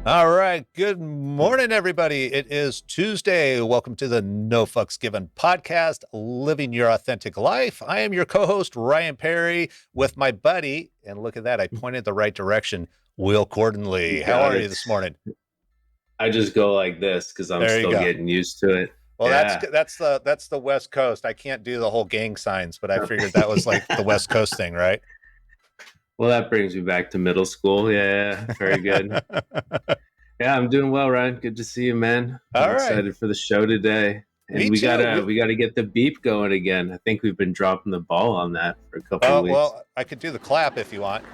All right. Good morning, everybody. It is Tuesday. Welcome to the No Fucks Given podcast, Living Your Authentic Life. I am your co-host, Ryan Perry, with my buddy, and look at that, I pointed the right direction, Will Cordingley. How Got are you it. this morning? I just go like this because I'm There you still go. getting used to it. Well, that's Yeah. that's the West Coast. I can't do the whole gang signs, but I figured that was like the West Coast thing, right? Well, that brings me back to middle school. Yeah, very good. Yeah, I'm doing well, Ryan. Good to see you, man. I'm All right. excited for the show today. And Me we too. gotta we gotta get the beep going again. I think we've been dropping the ball on that for a couple weeks. Well, I could do the clap if you want,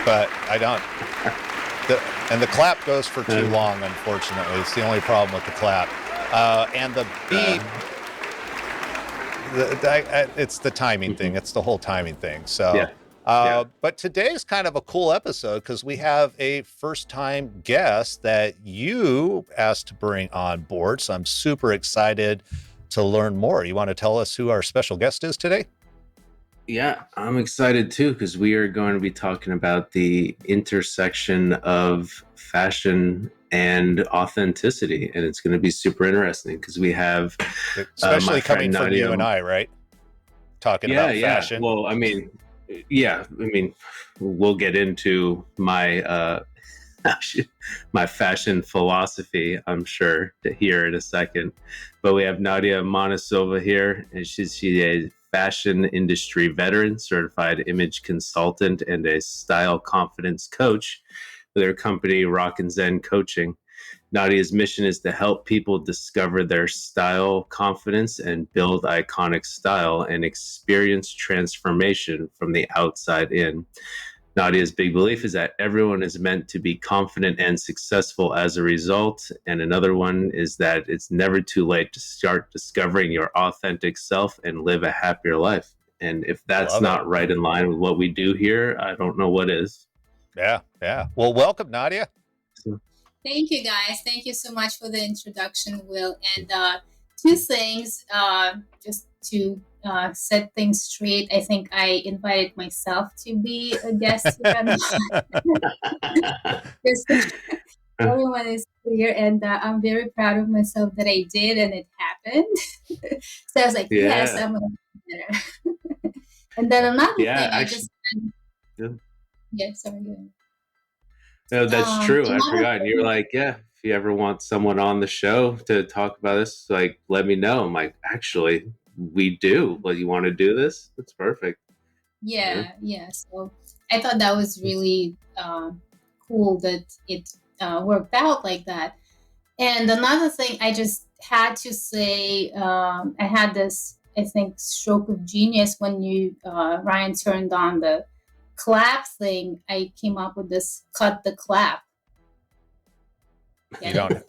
but I don't. And the clap goes for too long, unfortunately. It's the only problem with the clap. And the beep, it's the timing thing. It's the whole timing thing. So, Yeah. Yeah. but today's kind of a cool episode because we have a first-time guest that you asked to bring on board. So I'm super excited to learn more. You want to tell us who our special guest is today? Yeah, I'm excited too because we are going to be talking about the intersection of fashion and authenticity, and it's going to be super interesting because we have Especially my coming friend from Nadia. you and I, right? Talking Yeah, about yeah. fashion. Well, we'll get into my my fashion philosophy, I'm sure, to hear in a second. But we have Nadia Monasilva here, and she's a fashion industry veteran, certified image consultant, and a style confidence coach with her company Rock and Zen Coaching. Nadia's mission is to help people discover their style confidence and build iconic style and experience transformation from the outside in. Nadia's big belief is that everyone is meant to be confident and successful as a result. And another one is that it's never too late to start discovering your authentic self and live a happier life. And if that's Love it. not right in line with what we do here, I don't know what is. Yeah, yeah. Well, welcome, Nadia. Thank you, guys. Thank you so much for the introduction, Will. And two things, just to set things straight. I think I invited myself to be a guest here. Just so everyone is clear, and I'm very proud of myself that I did, and it happened. So I was like, yes, Yeah. I'm gonna be better. And then another Yeah, thing, actually, yeah, sorry. Go ahead. no, that's true. I Another forgot. And you were thing, like, yeah, if you ever want someone on the show to talk about this, like, let me know. I'm like, actually, we do. Well, you want to do this? That's perfect. Yeah. yeah. So I thought that was really cool that it worked out like that. And another thing, I just had to say, I had this, I think, stroke of genius when Ryan, turned on the clap thing. I came up with this cut the clap. You don't.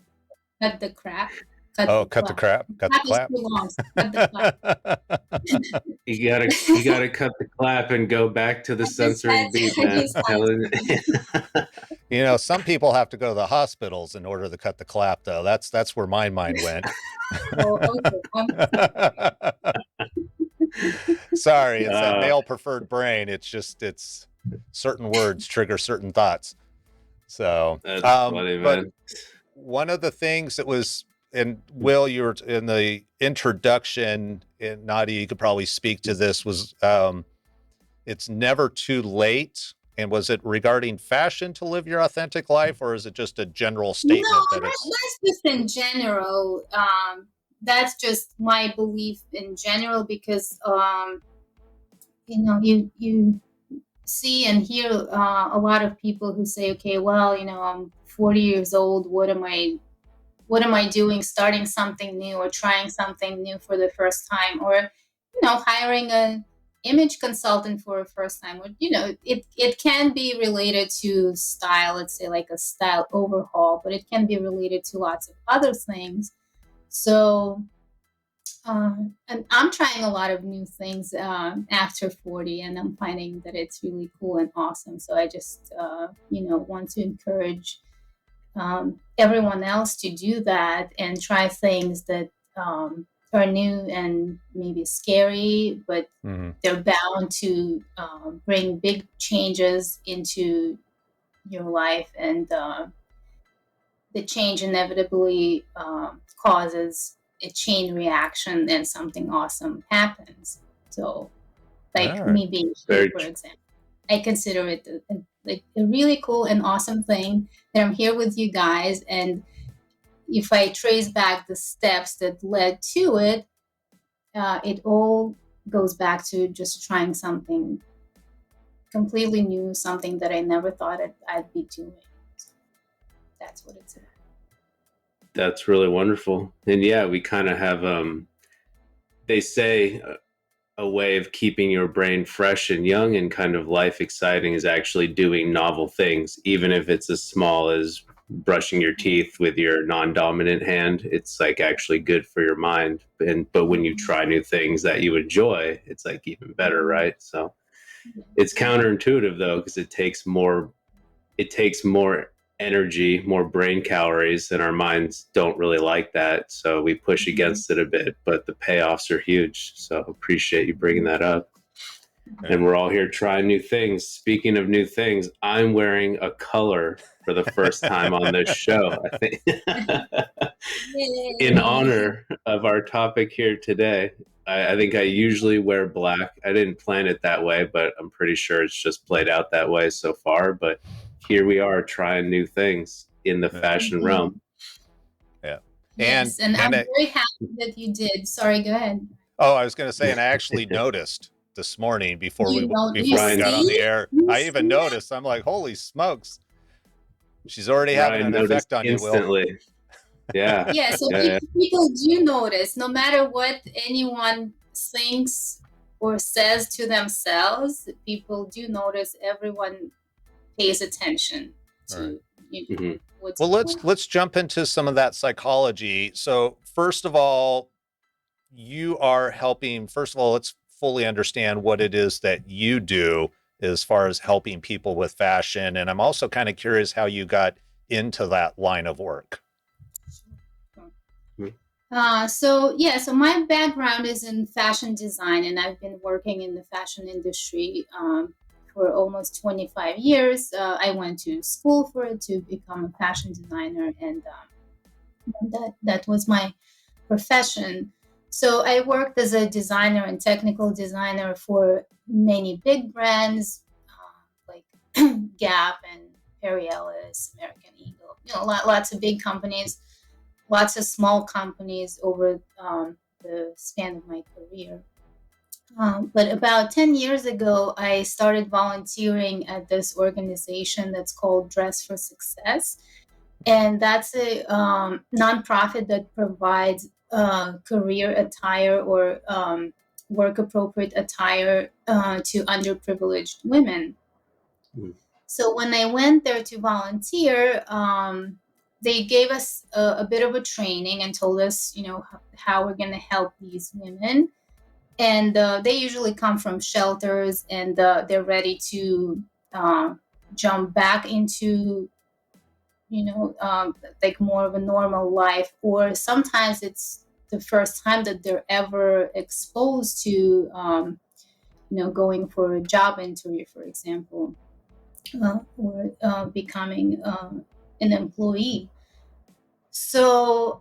Cut the crap. Cut the crap. Cut the Clap is clap. too long. So cut the clap. You gotta cut the clap and go back to the censoring beat, man. You know, some people have to go to the hospitals in order to cut the clap, though. That's where my mind went. Oh, okay. Sorry, it's that male preferred brain. It's certain words trigger certain thoughts. So That's funny, but man. one of the things that was, and Will, you were in the introduction, and Nadia, you could probably speak to this, was it's never too late. And was it regarding fashion to live your authentic life, or is it just a general statement No, that it's that's just in general. That's just my belief in general because you see and hear a lot of people who say, okay, well, I'm 40 years old. What am I doing? Starting something new or trying something new for the first time, or hiring an image consultant for a first time, or it can be related to style, let's say like a style overhaul, but it can be related to lots of other things. So and I'm trying a lot of new things after 40, and I'm finding that it's really cool and awesome. So I just want to encourage everyone else to do that and try things that are new and maybe scary, but they're bound to bring big changes into your life, and the change inevitably causes a chain reaction and something awesome happens. So, like All right. me being here, for example, I consider it like a really cool and awesome thing that I'm here with you guys. And if I trace back the steps that led to it, it all goes back to just trying something completely new, something that I never thought I'd be doing. So that's what it's about. That's really wonderful. And yeah, we kind of have, they say a way of keeping your brain fresh and young and kind of life exciting is actually doing novel things, even if it's as small as brushing your teeth with your non-dominant hand. It's like actually good for your mind. But when you try new things that you enjoy, it's like even better, right? So it's counterintuitive though, because it takes more energy, more brain calories, and our minds don't really like that. So we push against it a bit, but the payoffs are huge. So appreciate you bringing that up. And we're all here trying new things. Speaking of new things, I'm wearing a color for the first time on this show, I think, in honor of our topic here today. I think I usually wear black. I didn't plan it that way, but I'm pretty sure it's just played out that way so far. But here we are trying new things in the fashion realm. Yeah. Yes, and I'm very happy that you did. Sorry, go ahead. Oh, I was going to say, and I actually noticed this morning before we got on the air. I even noticed. I'm like, holy smokes, she's already having an effect on instantly. You, Will. Yeah. Yeah. So people do notice, no matter what anyone thinks or says to themselves. People do notice. Everyone pays attention to what's well, let's jump into some of that psychology. So first of all, you are helping. First of all, let's fully understand what it is that you do as far as helping people with fashion. And I'm also kind of curious how you got into that line of work. So my background is in fashion design, and I've been working in the fashion industry for almost 25 years. I went to school for it to become a fashion designer, and that was my profession. So I worked as a designer and technical designer for many big brands like Gap and Perry Ellis, American Eagle, lots of big companies, lots of small companies over the span of my career. But about 10 years ago, I started volunteering at this organization that's called Dress for Success. And that's a nonprofit that provides career attire or work appropriate attire to underprivileged women. So when I went there to volunteer, they gave us a bit of a training and told us, how we're going to help these women. And they usually come from shelters, and they're ready to jump back into, like more of a normal life. Or sometimes it's the first time that they're ever exposed to, going for a job interview, for example. Or becoming an employee. So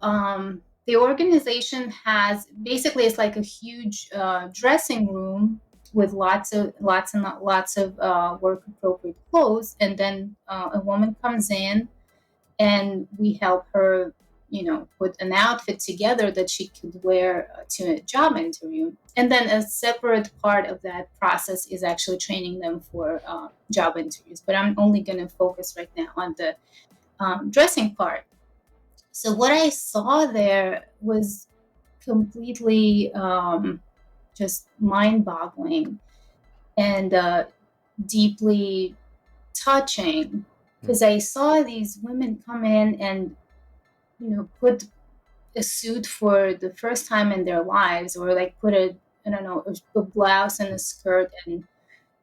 the organization has basically, it's like a huge dressing room with lots of work appropriate clothes, and then a woman comes in, and we help her put an outfit together that she could wear to a job interview. And then a separate part of that process is actually training them for job interviews. But I'm only going to focus right now on the dressing part. So what I saw there was completely just mind-boggling and deeply touching, because I saw these women come in and put a suit for the first time in their lives, or like put a blouse and a skirt and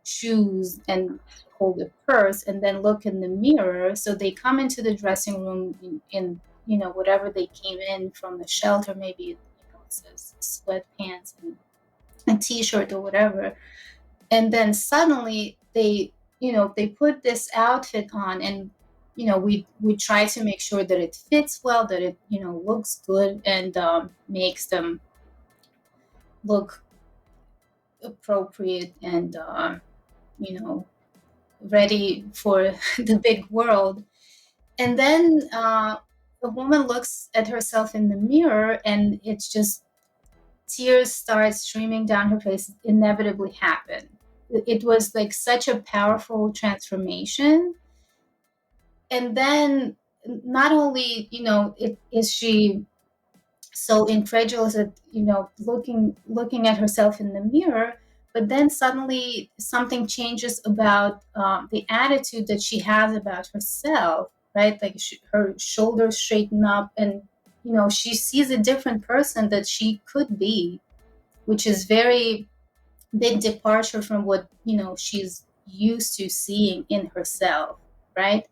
shoes and hold a purse, and then look in the mirror. So they come into the dressing room in whatever they came in from the shelter, maybe it's sweatpants and a t-shirt or whatever, and then suddenly they they put this outfit on, and we try to make sure that it fits well, that it looks good, and makes them look appropriate, and you know ready for the big world. And then a woman looks at herself in the mirror, and it's just tears start streaming down her face. It inevitably happened. It was like such a powerful transformation. And then not only is she so incredulous at looking at herself in the mirror, but then suddenly something changes about the attitude that she has about herself, right? Like her shoulders straighten up, and she sees a different person that she could be, which is very big departure from what she's used to seeing in herself, right?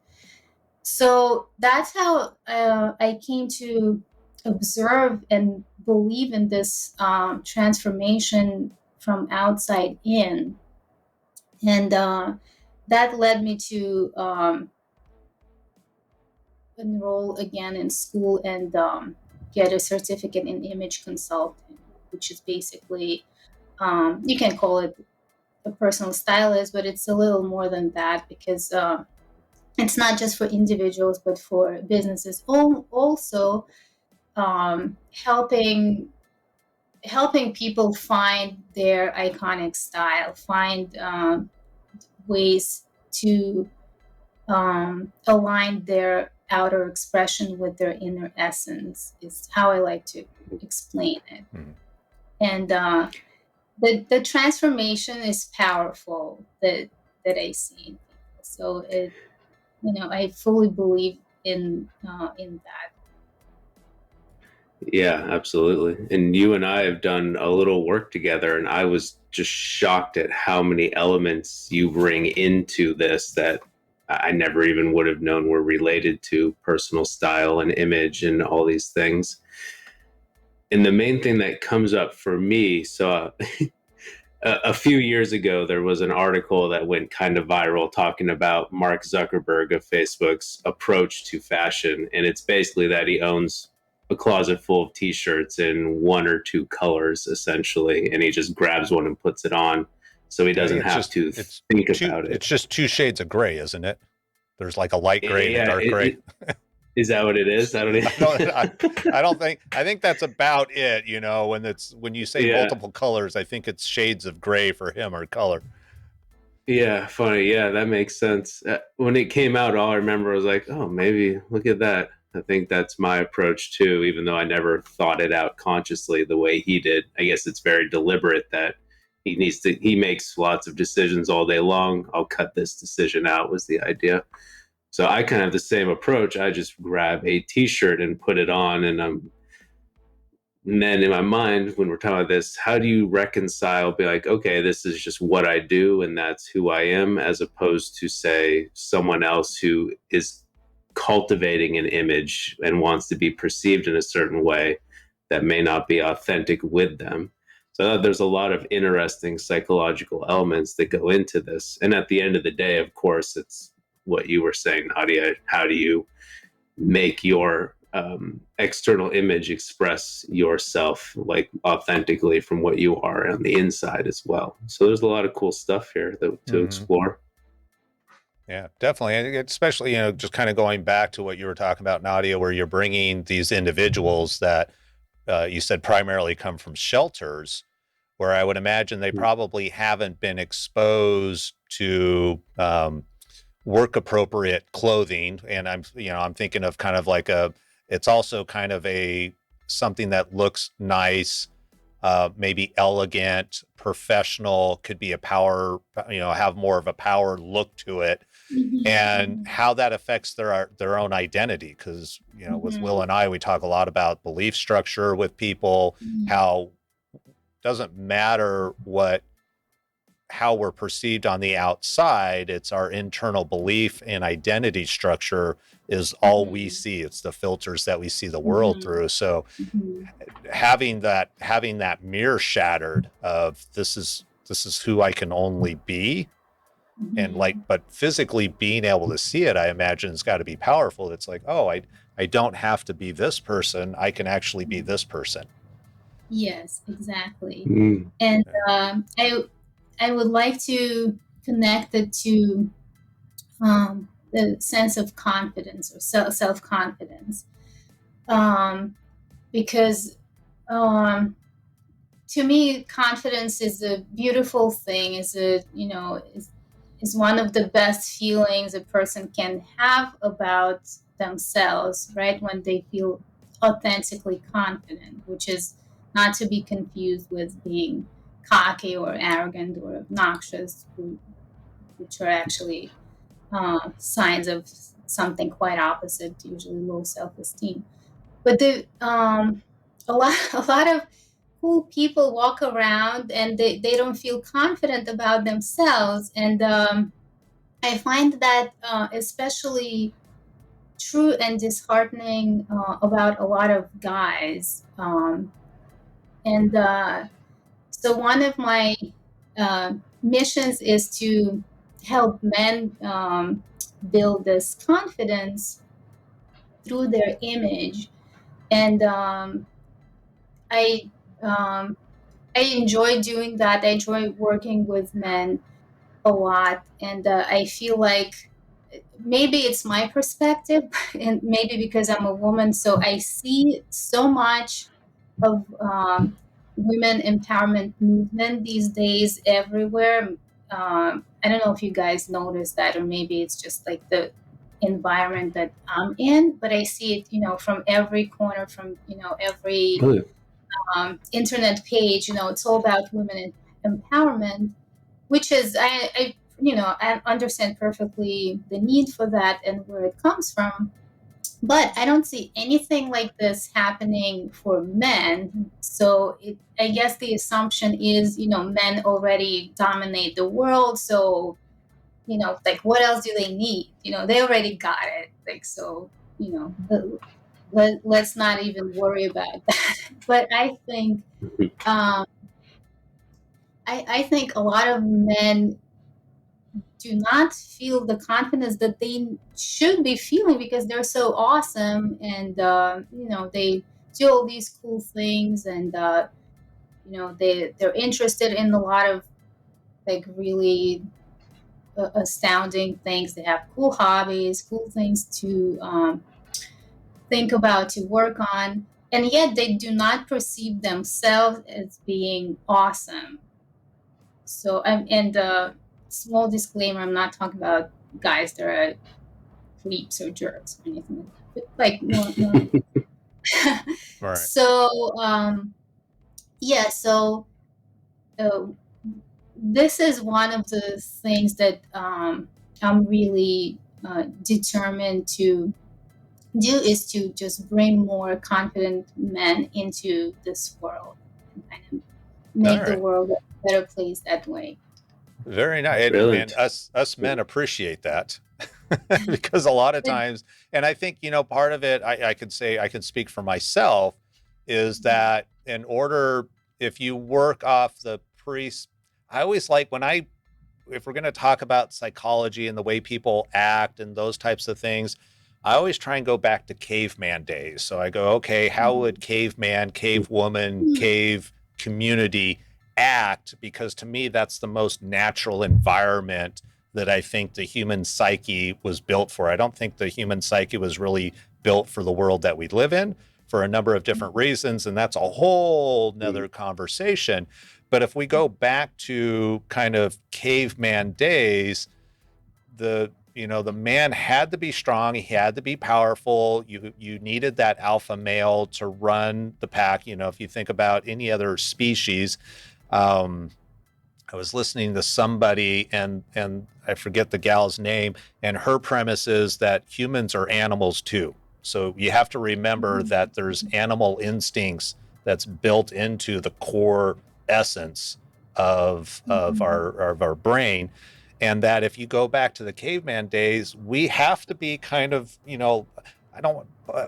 So that's how I came to observe and believe in this transformation from outside in. And that led me to enroll again in school and get a certificate in image consulting, which is basically, you can call it a personal stylist, but it's a little more than that, because it's not just for individuals, but for businesses. Also, helping people find their iconic style, find ways to align their outer expression with their inner essence, is how I like to explain it. Mm-hmm. And the transformation is powerful that I see. So I fully believe in that. Yeah, absolutely. And you and I have done a little work together, and I was just shocked at how many elements you bring into this that I never even would have known were related to personal style and image and all these things. And the main thing that comes up for me, so a few years ago, there was an article that went kind of viral talking about Mark Zuckerberg of Facebook's approach to fashion. And it's basically that he owns a closet full of t-shirts in one or two colors, essentially. And he just grabs one and puts it on. So he doesn't have to think about it. It's just two shades of gray, isn't it? There's like a light gray and a dark gray. Is that what it is? I don't think. I think that's about it. When you say multiple colors, I think it's shades of gray for him, or color. Yeah, funny. Yeah, that makes sense. When it came out, all I remember was like, oh, maybe look at that. I think that's my approach too, even though I never thought it out consciously the way he did. I guess it's very deliberate that he makes lots of decisions all day long. I'll cut this decision out, was the idea. So I kind of have the same approach. I just grab a t-shirt and put it on, and then in my mind, when we're talking about this, how do you reconcile, be like, okay, this is just what I do and that's who I am, as opposed to, say, someone else who is cultivating an image and wants to be perceived in a certain way that may not be authentic with them. So there's a lot of interesting psychological elements that go into this. And at the end of the day, of course, it's what you were saying, Nadia. How do you make your external image express yourself like authentically from what you are on the inside as well? So there's a lot of cool stuff here to explore. Yeah, definitely. Especially, just kind of going back to what you were talking about, Nadia, where you're bringing these individuals that you said primarily come from shelters, where I would imagine they probably haven't been exposed to work appropriate clothing. And I'm thinking of kind of like it's also kind of something that looks nice, maybe elegant, professional, could be a power, have more of a power look to it. Mm-hmm. And how that affects their own identity. Because, with Will and I, we talk a lot about belief structure with people, how doesn't matter how we're perceived on the outside, it's our internal belief and identity structure is all we see. It's the filters that we see the world through. So having that mirror shattered of this is who I can only be, And like, but physically being able to see it, I imagine it's got to be powerful. It's like, oh, I don't have to be this person. I can actually be this person. Yes, exactly. Mm. And I would like to connect it to the sense of confidence or self confidence, because to me, confidence is a beautiful thing. Is one of the best feelings a person can have about themselves, right? When they feel authentically confident, which is not to be confused with being cocky or arrogant or obnoxious, which are actually signs of something quite opposite, usually low self-esteem. But a lot of cool people walk around and they don't feel confident about themselves, and I find that especially true and disheartening about a lot of guys. And So one of my missions is to help men build this confidence through their image. And I um, I enjoy doing that. I enjoy working with men a lot, and I feel like maybe it's my perspective, and maybe because I'm a woman, so I see so much of women empowerment movement these days everywhere. I don't know if you guys notice that, or maybe it's just like the environment that I'm in, but I see it, from every corner, from every Really? internet page. It's all about women empowerment, which is I understand perfectly the need for that and where it comes from, but I don't see anything like this happening for men. So I guess the assumption is, men already dominate the world. So, like, what else do they need? They already got it. Like, so, let's not even worry about that. But um, I think a lot of men do not feel the confidence that they should be feeling because they're so awesome, and they do all these cool things, and they're interested in a lot of like really astounding things. They have cool hobbies, cool things to think about, to work on, and yet they do not perceive themselves as being awesome. So and small disclaimer, I'm not talking about guys that are creeps or jerks or anything like that. Like more. Right. So yeah, so uh, this is one of the things that I'm really determined to do, is to just bring more confident men into this world and kind of All make the right. world a better place that way. Very nice. And Brilliant. us men appreciate that because a lot of times, and I think, part of it, I could say, I can speak for myself, is that in order, if you work off the I always like if we're going to talk about psychology and the way people act and those types of things, I always try and go back to caveman days. So I go, okay, how would caveman, cave woman, cave community act? Because to me, that's the most natural environment that I think the human psyche was built for. I don't think the human psyche was really built for the world that we live in for a number of different reasons. And that's a whole nother conversation. But if we go back to kind of caveman days, the man had to be strong, he had to be powerful. You needed that alpha male to run the pack. If you think about any other species, I was listening to somebody, and I forget the gal's name, and her premise is that humans are animals too. So you have to remember that there's animal instincts that's built into the core essence of our brain, and that if you go back to the caveman days, we have to be kind of, I don't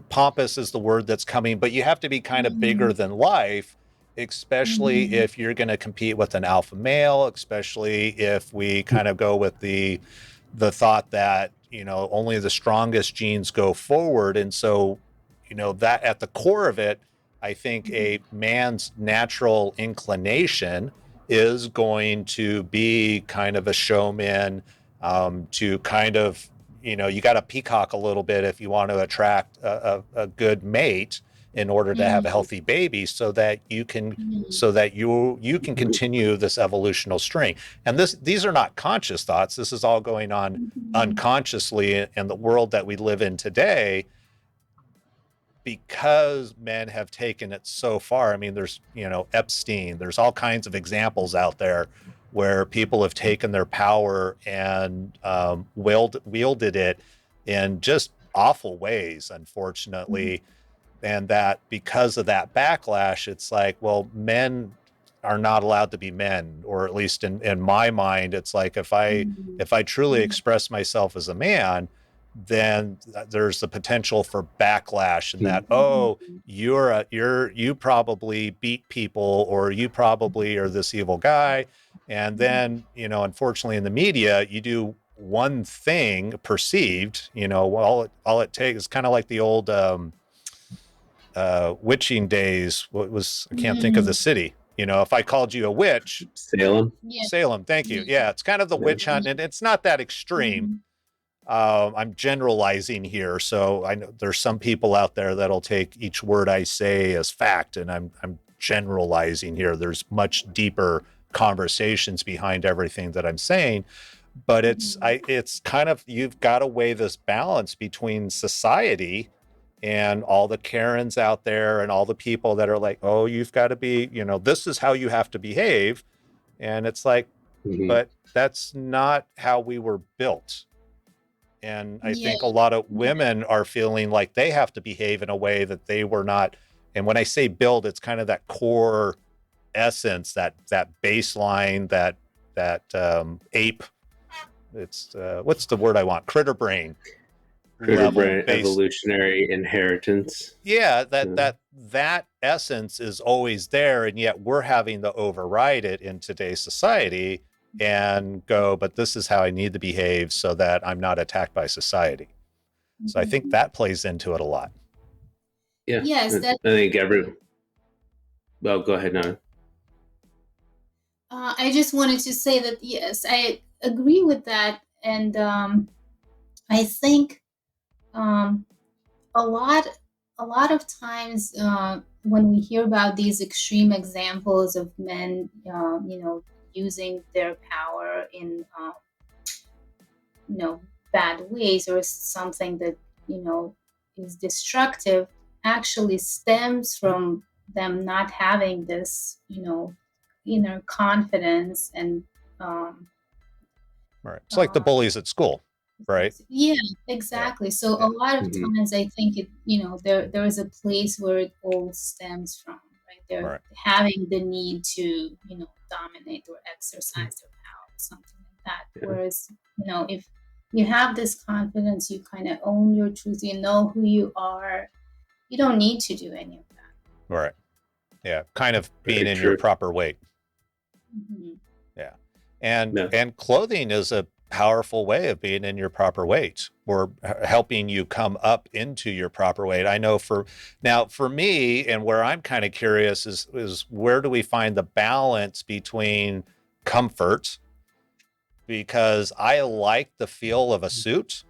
pompous is the word that's coming, but you have to be kind of bigger than life especially if you're going to compete with an alpha male, especially if we kind of go with the thought that, you know, only the strongest genes go forward. And so, you know, that at the core of it, I think a man's natural inclination is going to be kind of a showman, to kind of, you know, you got to peacock a little bit if you want to attract a good mate in order to have a healthy baby, so that you can you can continue this evolutional string. And these are not conscious thoughts. This is all going on unconsciously in the world that we live in today, because men have taken it so far. I mean, there's, you know, Epstein, there's all kinds of examples out there where people have taken their power and wielded it in just awful ways, unfortunately. And that because of that backlash, it's like, well, men are not allowed to be men, or at least in my mind, it's like, if I truly express myself as a man, then there's the potential for backlash, and that, oh, you probably beat people, or you probably are this evil guy. And then, you know, unfortunately in the media, you do one thing perceived, you know, well, all it takes is kind of like the old witching days. What was, I can't think of the city. You know, if I called you a witch, Salem. Salem, thank you. Yeah, it's kind of the witch hunt, and it's not that extreme. I'm generalizing here, so I know there's some people out there that'll take each word I say as fact, and I'm generalizing here. There's much deeper conversations behind everything that I'm saying, but it's kind of, you've got to weigh this balance between society and all the Karens out there and all the people that are like, oh, you've got to be, you know, this is how you have to behave. And it's like, but that's not how we were built. And I think a lot of women are feeling like they have to behave in a way that they were not. And when I say build, it's kind of that core essence, that baseline, that ape. It's what's the word I want? Critter brain. Evolutionary inheritance. Yeah, that essence is always there, and yet we're having to override it in today's society and go, but this is how I need to behave so that I'm not attacked by society. So I think that plays into it a lot. Yeah. Yes, I think well, go ahead now. I just wanted to say that, yes, I agree with that. And I think a lot of times when we hear about these extreme examples of men, you know, using their power in you know, bad ways, or something that, you know, is destructive, actually stems from them not having this, you know, inner confidence. And Right. It's like the bullies at school, right? yeah, exactly. So a lot of times I think it, you know, there is a place where it all stems from, right? They're having the need to, you know, dominate or exercise their power, something like that. Whereas, you know, if you have this confidence, you kind of own your truth, you know who you are, you don't need to do any of that. Right. Yeah. Kind of being in your proper weight. Yeah. And clothing is a powerful way of being in your proper weight, or helping you come up into your proper weight. I know for me, and where I'm kind of curious is where do we find the balance between comfort, because I like the feel of a suit.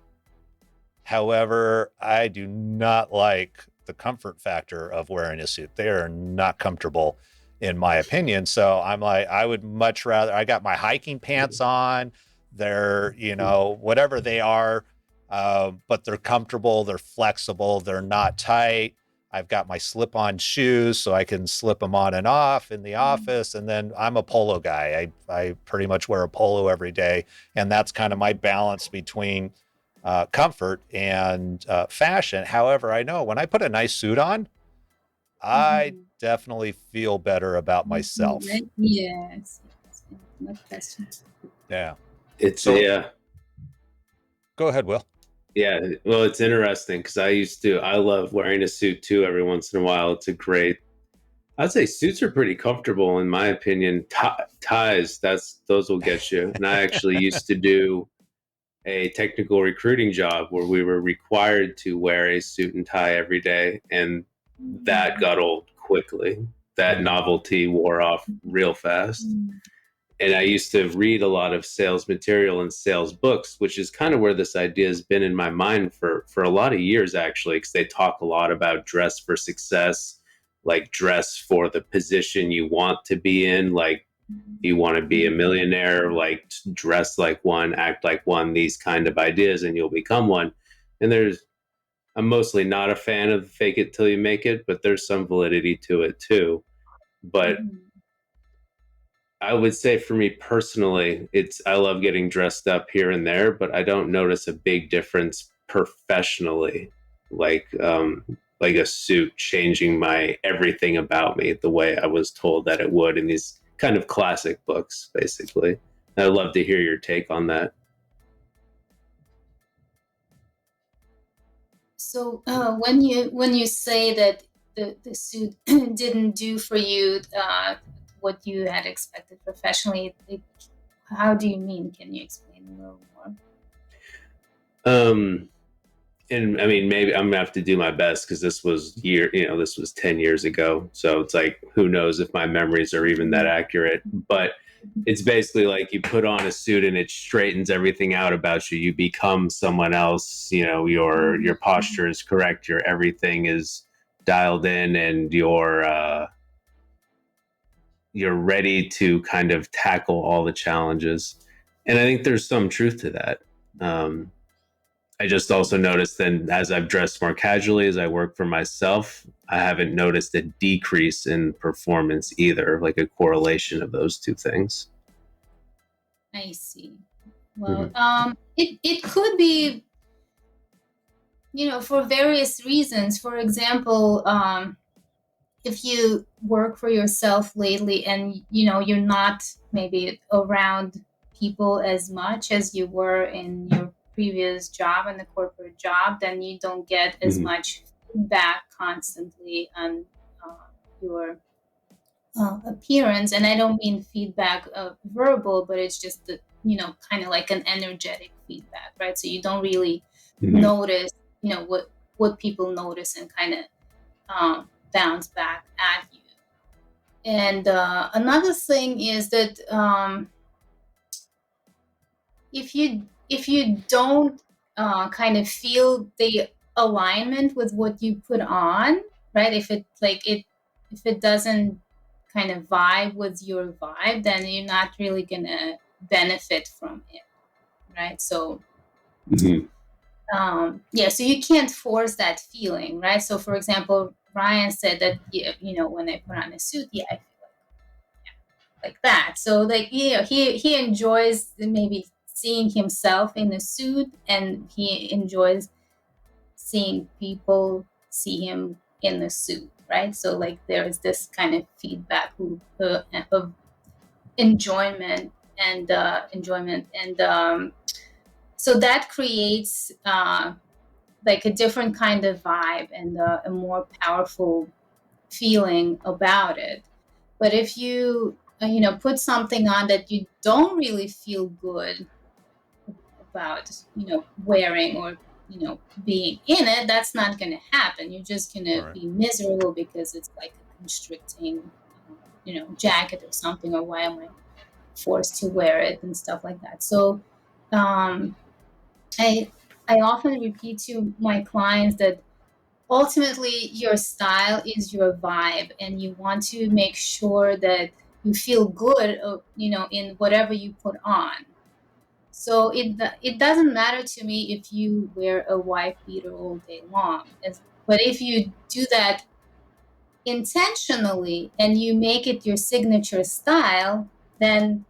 However, I do not like the comfort factor of wearing a suit. They are not comfortable, in my opinion. So I'm like, I would much rather, I got my hiking pants on. They're, you know, whatever they are, but they're comfortable, they're flexible, they're not tight. I've got my slip-on shoes so I can slip them on and off in the office. And then I'm a polo guy. I pretty much wear a polo every day. And that's kind of my balance between comfort and fashion. However, I know when I put a nice suit on, I definitely feel better about myself. Yes. No question. Yeah. It's Go ahead, Will. Yeah, well, it's interesting because I love wearing a suit too every once in a while. It's a great I'd say suits are pretty comfortable in my opinion. Ties, those will get you. And I actually used to do a technical recruiting job where we were required to wear a suit and tie every day, and that got old quickly. That novelty wore off real fast. And I used to read a lot of sales material and sales books, which is kind of where this idea has been in my mind for a lot of years, actually, because they talk a lot about dress for success, like dress for the position you want to be in, like you want to be a millionaire, like dress like one, act like one, these kind of ideas, and you'll become one. And I'm mostly not a fan of fake it till you make it, but there's some validity to it too. But I would say for me personally, I love getting dressed up here and there, but I don't notice a big difference professionally, like a suit changing my everything about me the way I was told that it would in these kind of classic books, basically. I'd love to hear your take on that. So when you say that the suit didn't do for you what you had expected professionally, how do you mean? Can you explain a little more? And I mean, maybe I'm gonna have to do my best because this was 10 years ago. So it's like, who knows if my memories are even that accurate. But it's basically like you put on a suit and it straightens everything out about you. You become someone else. Your posture is correct. Your everything is dialed in, and you're ready to kind of tackle all the challenges. And I think there's some truth to that. I just also noticed then as I've dressed more casually, as I work for myself, I haven't noticed a decrease in performance either, like a correlation of those two things. I see. Well, it could be, for various reasons. For example, if you work for yourself lately and you're not maybe around people as much as you were in your previous job and the corporate job, then you don't get as much feedback constantly on your appearance. And I don't mean feedback verbal, but it's just kind of like an energetic feedback, right? So you don't really notice what people notice and kind of bounce back at you. And another thing is that if you don't kind of feel the alignment with what you put on, right? If it doesn't kind of vibe with your vibe, then you're not really gonna benefit from it, right? So so you can't force that feeling, right? So for example, Ryan said that when I put on a suit, I feel like that. So like he enjoys maybe seeing himself in a suit, and he enjoys seeing people see him in the suit, right? So like there is this kind of feedback loop of enjoyment and so that creates like a different kind of vibe and a more powerful feeling about it. But if you put something on that you don't really feel good about wearing or being in it, that's not going to happen. You're just going to be miserable because it's like a constricting jacket or something, or why am I forced to wear it and stuff like that. So I often repeat to my clients that ultimately your style is your vibe, and you want to make sure that you feel good in whatever you put on. So it doesn't matter to me if you wear a wife beater all day long, but if you do that intentionally and you make it your signature style, then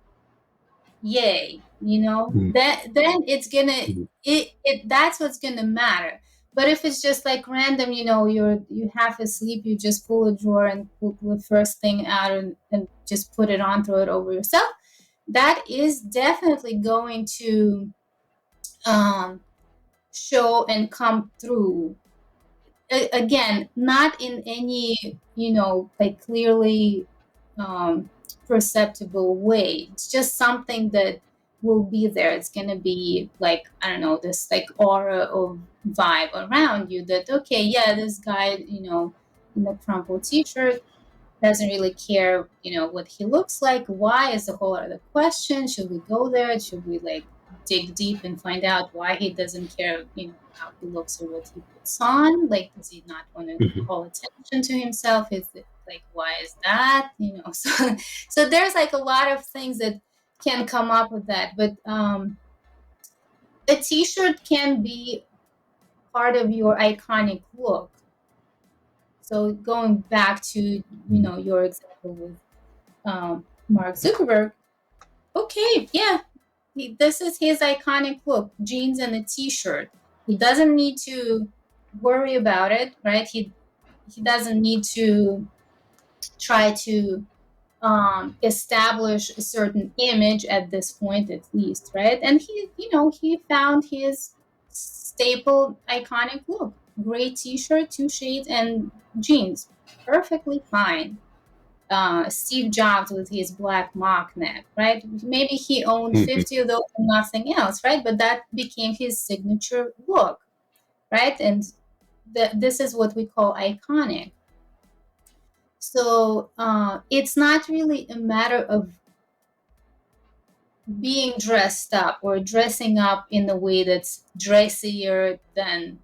yay, then it's gonna that's what's gonna matter. But if it's just like random, you half asleep, you just pull a drawer and pull the first thing out and just put it on, throw it over yourself, that is definitely going to show and come through again, not in any, like clearly perceptible way. It's just something that will be there. It's going to be like, I don't know, this like aura of vibe around you that, okay, yeah, this guy, in the crumpled t-shirt doesn't really care, what he looks like. Why is a whole other question. Should we go there? Should we like dig deep and find out why he doesn't care, how he looks or what he puts on? Like, does he not want to Mhm. call attention to himself? Is it like, why is that? So there's like a lot of things that can come up with that. But a t-shirt can be part of your iconic look. So going back to, your example with Mark Zuckerberg. Okay, yeah, this is his iconic look: jeans and a t-shirt. He doesn't need to worry about it, right? He doesn't need to try to establish a certain image at this point, at least, right? And he found his staple iconic look: gray t-shirt, 2 shades, and jeans. Perfectly fine. Steve Jobs with his black mock neck, right? Maybe he owned Mhm. 50 of those and nothing else, right? But that became his signature look, right? And this is what we call iconic. So it's not really a matter of being dressed up or dressing up in a way that's dressier than,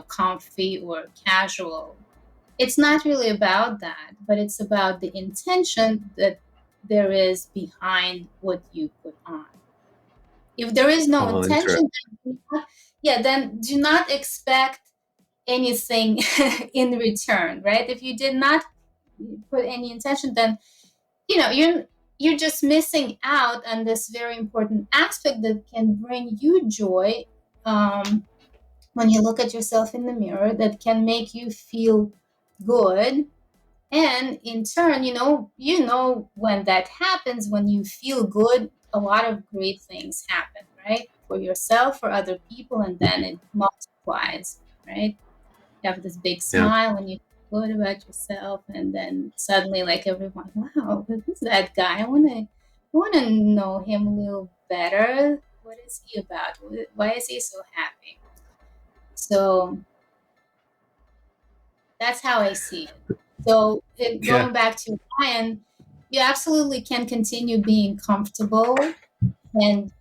comfy or casual. It's not really about that, but it's about the intention that there is behind what you put on. If there is no Oh, interesting. intention, then do not expect anything in return, right? If you did not put any intention, then you're just missing out on this very important aspect that can bring you joy when you look at yourself in the mirror, that can make you feel good. And in turn, when that happens, when you feel good, a lot of great things happen, right? For yourself, for other people, and then it multiplies, right? You have this big Yeah. smile when you feel good about yourself, and then suddenly, like, everyone, wow, who's that guy? I wanna know him a little better. What is he about? Why is he so happy? So that's how I see it. So Yeah. going back to Ryan, you absolutely can continue being comfortable, and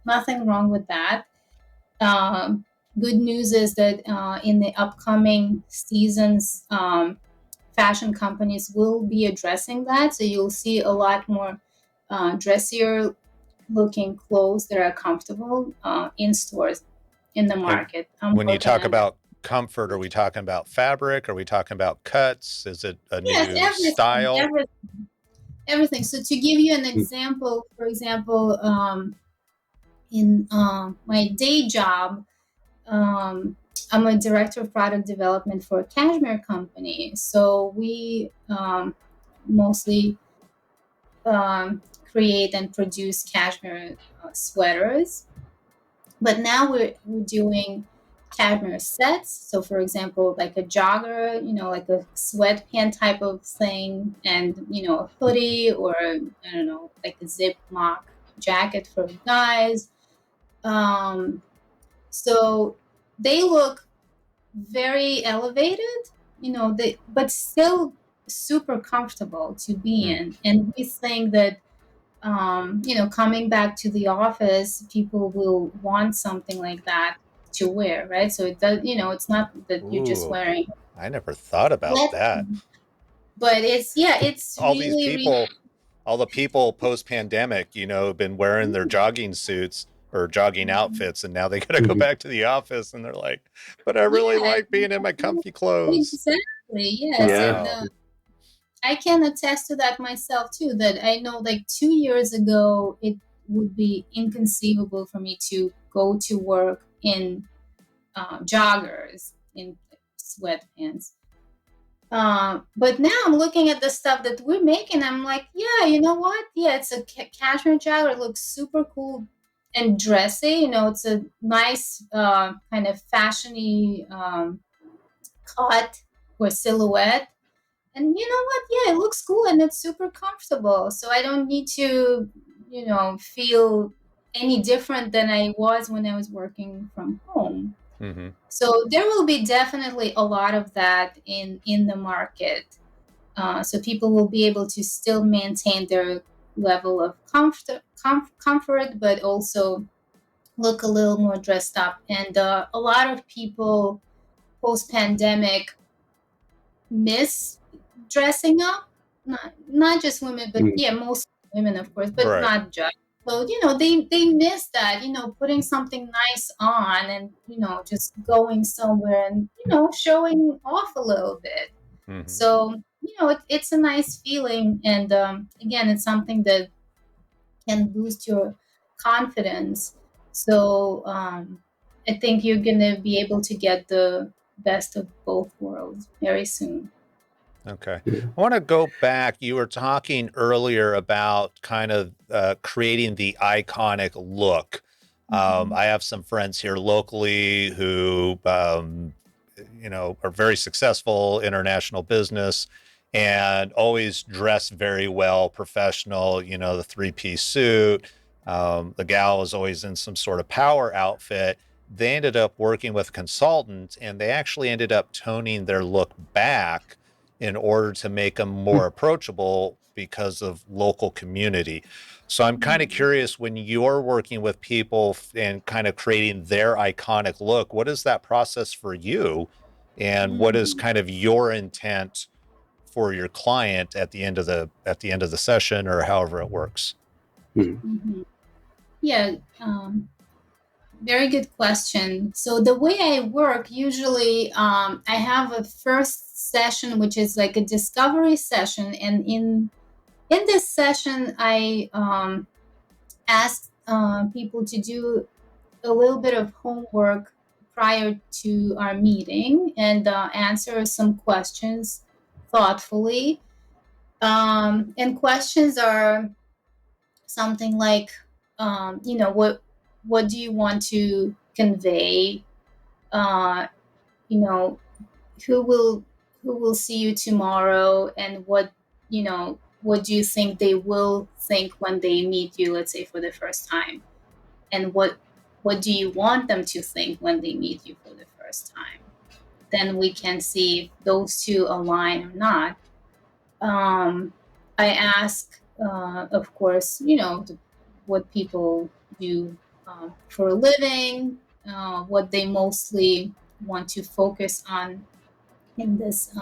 nothing wrong with that. Um, Good news is that in the upcoming seasons, fashion companies will be addressing that. So you'll see a lot more dressier looking clothes that are comfortable in stores, in the And market. I'm when you working talk on that. about comfort, are we talking about fabric? Are we talking about cuts? Is it a Yes, new style? everything. So to give you an example, for example, in my day job, I'm a director of product development for a cashmere company. So we mostly create and produce cashmere sweaters. But now we're doing cashmere sets. So, for example, like a jogger, like a sweatpant type of thing, and a hoodie, or I don't know, like a zip mock jacket for guys. Um, so they look very elevated, but still super comfortable to be Mm. in. And we think that coming back to the office, people will want something like that to wear, right? So it does, it's not that you're just Ooh, wearing I never thought about sweat, that. but it's All these really, really, people, all the people post pandemic, have been wearing their jogging suits or jogging outfits, and now they got to go Mhm. back to the office, and they're like, "But I really yeah, like being in my comfy clothes." exactly, yes. Yeah. And Wow. I can attest to that myself too, that I know like 2 years ago, it would be inconceivable for me to go to work in joggers, in sweatpants. But now I'm looking at the stuff that we're making. I'm like, yeah, you know what? Yeah, it's a cashmere jogger. It looks super cool and dressy. It's a nice kind of fashiony cut or silhouette. And you know what? Yeah, it looks cool and it's super comfortable. So I don't need to, feel any different than I was when I was working from home. Mm-hmm. So there will be definitely a lot of that in the market. So people will be able to still maintain their level of comfort, but also look a little more dressed up. And a lot of people post pandemic miss dressing up. Not just women, but Mm. yeah, most women, of course, but Right. not just. So they miss that, putting something nice on and just going somewhere and showing off a little bit. Mm-hmm. So it's a nice feeling, and again, it's something that can boost your confidence. So I think you're gonna be able to get the best of both worlds very soon. Okay. I want to go back. You were talking earlier about kind of creating the iconic look. Mhm. I have some friends here locally who, are very successful international business and always dress very well, professional, the three-piece suit. The gal is always in some sort of power outfit. They ended up working with a consultant and they actually ended up toning their look back in order to make them more approachable because of local community. So I'm kind of curious, when you're working with people and kind of creating their iconic look, what is that process for you? And what is Mhm. kind of your intent for your client at the end of the session, or however it works? Mm. Mhm. Yeah, very good question. So the way I work, usually I have a first session, which is like a discovery session, and in this session, I ask people to do a little bit of homework prior to our meeting and answer some questions thoughtfully. And questions are something like, what do you want to convey? Uh, you know, who will who will see you tomorrow, and what do you think they will think when they meet you, let's say for the first time, and what do you want them to think when they meet you for the first time? Then we can see if those two align or not. I ask, of course, what people do for a living, what they mostly want to focus on in this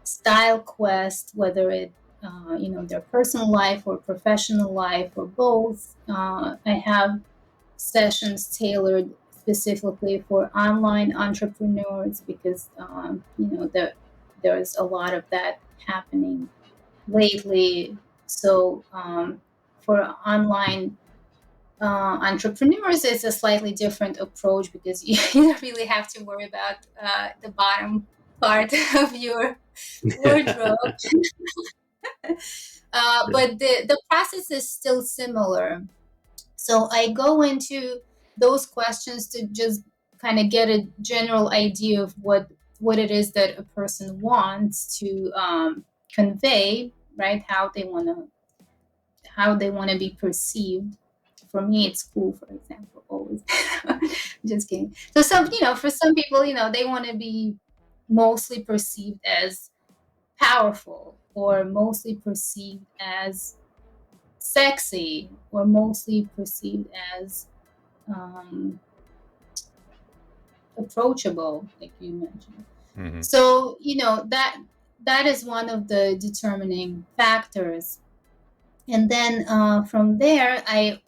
style quest, whether it their personal life or professional life or both. I have sessions tailored specifically for online entrepreneurs because there's a lot of that happening lately. So for online entrepreneurs, it's a slightly different approach because you don't really have to worry about the bottom part of your wardrobe. But the process is still similar. So I go into those questions to just kind of get a general idea of what it is that a person wants to convey, right? How they want to be perceived. For me, it's cool, for example, always. Just kidding. So for some people, they want to be mostly perceived as powerful, or mostly perceived as sexy, or mostly perceived as um, approachable, like you mentioned. Mm-hmm. So that is one of the determining factors. And then from there, I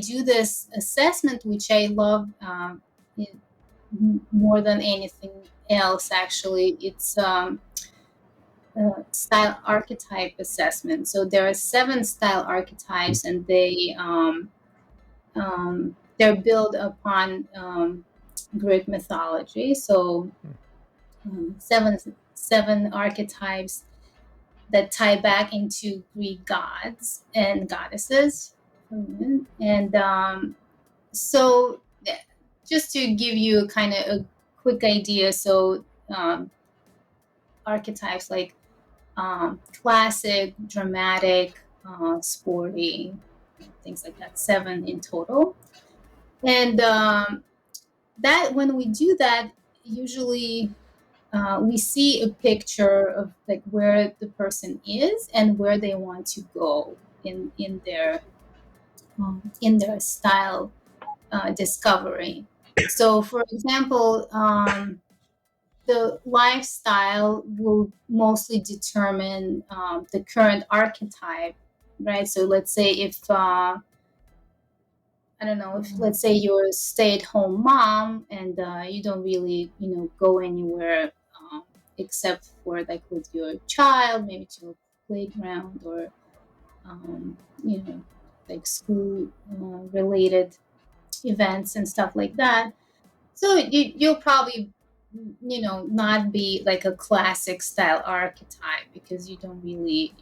do this assessment, which I love more than anything else. Actually, it's style archetype assessment. So there are 7 style archetypes, and they're built upon Greek mythology. So seven archetypes that tie back into Greek gods and goddesses. And so just to give you kind of a quick idea, so archetypes like classic, dramatic, sporty, things like that. 7 in total. And that when we do that, usually we see a picture of like where the person is and where they want to go in their style discovery. So, for example, the lifestyle will mostly determine the current archetype, right? So, let's say if I don't know, if let's say you're a stay-at-home mom and you don't really, go anywhere except for like with your child, maybe to a playground or, um, you know, like school related events and stuff like that. So you'll probably, not be like a classic style archetype because you don't really,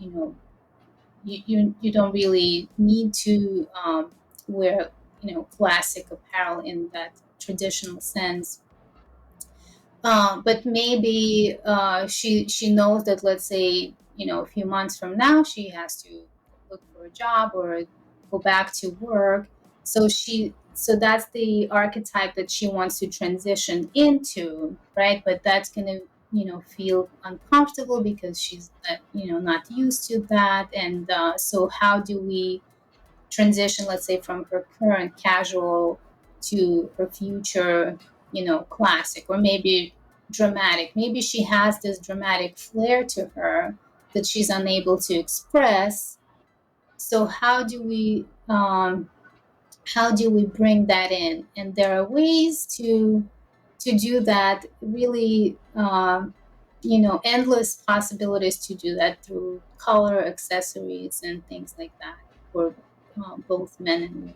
you don't really need to wear classic apparel in that traditional sense. But maybe she knows that, let's say, a few months from now she has to look for a job or go back to work. So that's the archetype that she wants to transition into, right? But that's gonna feel uncomfortable because she's not used to that. And so how do we transition, let's say, from her current casual to her future, classic, or maybe dramatic? Maybe she has this dramatic flair to her that she's unable to express. So how do we bring that in? And there are ways to do that, really, endless possibilities to do that through color, accessories, and things like that for both men and women.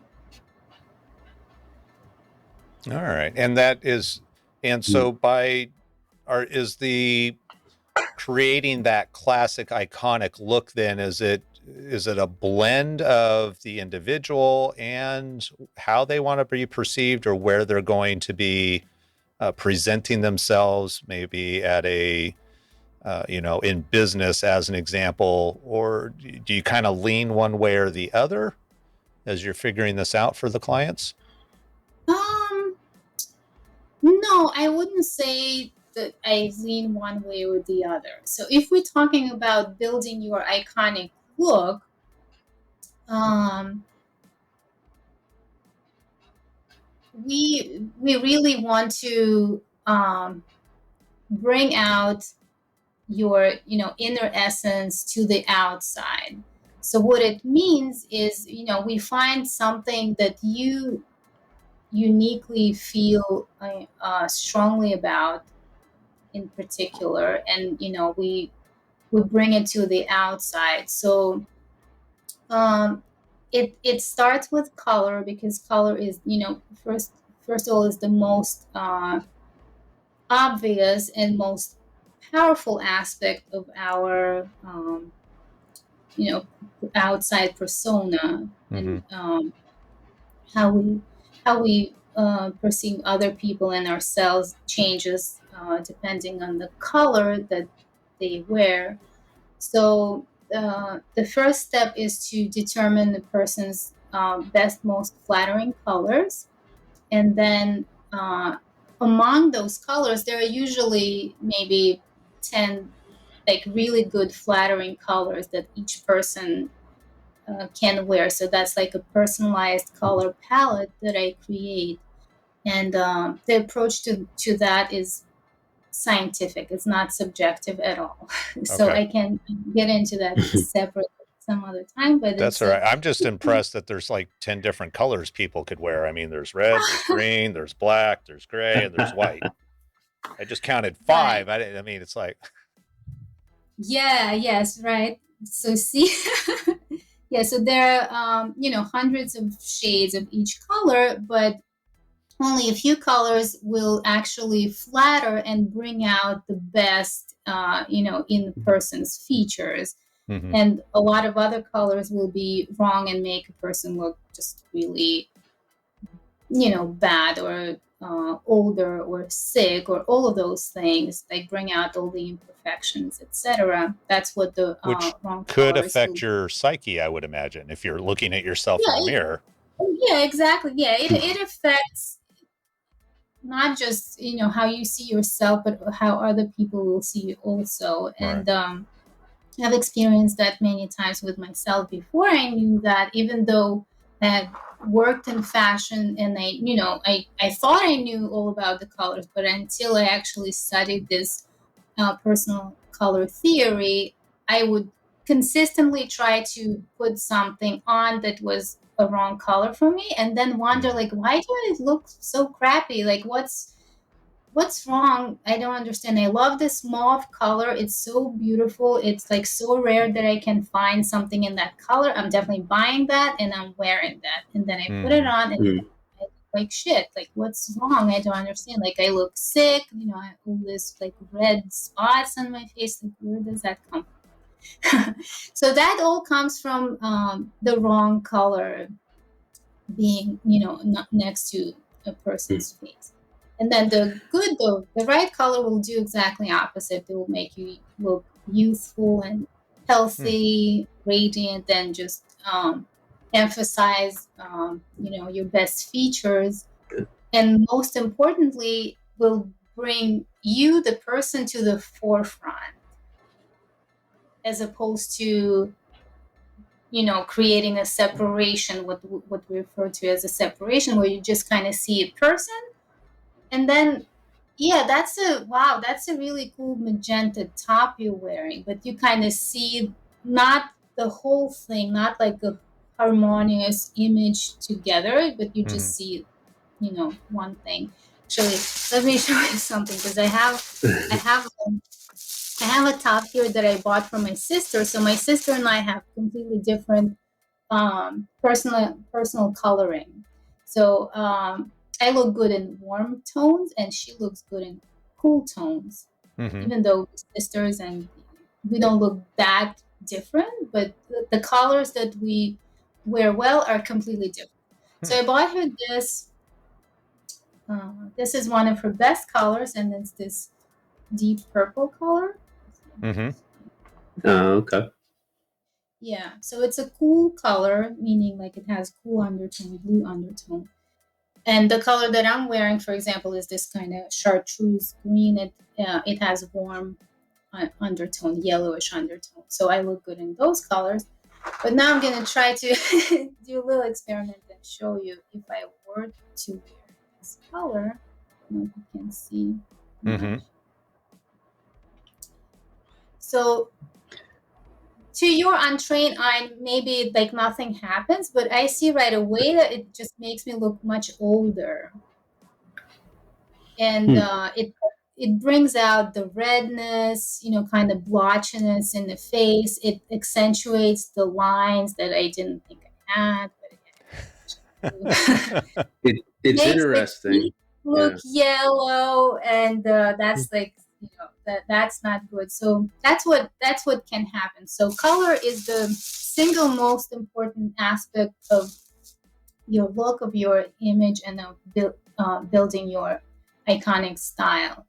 All right. And so is the creating that classic iconic look, then is it a blend of the individual and how they want to be perceived, or where they're going to be presenting themselves, maybe at a in business as an example? Or do you kind of lean one way or the other as you're figuring this out for the clients? No, I wouldn't say that I lean one way or the other. So if we're talking about building your iconic look, we really want to bring out your inner essence to the outside. So what it means is, we find something that you uniquely feel strongly about in particular, and we bring it to the outside. So it starts with color, because color is, first of all, is the most obvious and most powerful aspect of our outside persona. And how we perceive other people and ourselves changes depending on the color that they wear. So the first step is to determine the person's best, most flattering colors. And then among those colors, there are usually maybe 10 like really good flattering colors that each person can wear. So that's like a personalized color palette that I create. And the approach to that is scientific. It's not subjective at all. So Okay. I can get into that separate some other time. But That's all right. I'm just impressed that there's like 10 different colors people could wear. I mean, there's red, there's green, there's black, there's gray, and there's white. I just counted 5. Right. I mean, it's like, Yeah, yes, right. So see, yeah, so there are, hundreds of shades of each color, but only a few colors will actually flatter and bring out the best, in the person's features. And a lot of other colors will be wrong and make a person look just really, bad or older or sick or all of those things, like bring out all the imperfections, etc. That's what the Which wrong could colors affect will. your psyche, I would imagine, if you're looking at yourself in Yeah, the mirror. yeah, exactly. Yeah, it affects not just how you see yourself, but how other people will see you also. And Right. I've experienced that many times with myself before I knew that, even though I had worked in fashion and I thought I knew all about the colors, but until I actually studied this personal color theory, I would consistently try to put something on that was a wrong color for me, and then wonder, like, why do I look so crappy? Like, what's wrong? I don't understand. I love this mauve color. It's so beautiful. It's like so rare that I can find something in that color. I'm definitely buying that and I'm wearing that. And then I put it on and I look like shit. Like, what's wrong? I don't understand. Like, I look sick. I have all this like red spots on my face. Like, where does that come from? So that all comes from the wrong color being, not next to a person's face. And then the right color will do exactly opposite. It will make you look youthful and healthy, radiant, and just emphasize, your best features. And most importantly, will bring you, the person, to the forefront, as opposed to creating a separation, what we refer to as a separation, where you just kind of see a person. And then, yeah, that's a really cool magenta top you're wearing, but you kind of see not the whole thing, not like a harmonious image together, but you just see, one thing. Actually, let me show you something, because I have I have a top here that I bought from my sister. So my sister and I have completely different personal coloring. So I look good in warm tones, and she looks good in cool tones. Even though we're sisters and we don't look that different, but the colors that we wear well are completely different. So I bought her this. This is one of her best colors, and it's this deep purple color. Okay. Yeah, so it's a cool color, meaning like it has cool undertone, blue undertone. And the color that I'm wearing, for example, is this kind of chartreuse green. It has warm undertone, yellowish undertone. So I look good in those colors. But now I'm gonna try to do a little experiment and show you if I were to wear this color. I don't know if you can see much. So to your untrained eye, maybe like nothing happens, but I see right away that it just makes me look much older. And it brings out the redness, kind of blotchiness in the face. It accentuates the lines that I didn't think I had. But It's makes the interesting. teeth look yellow, and that's like, that's not good. So that's what can happen. So color is the single most important aspect of your look, of your image, and of building your iconic style.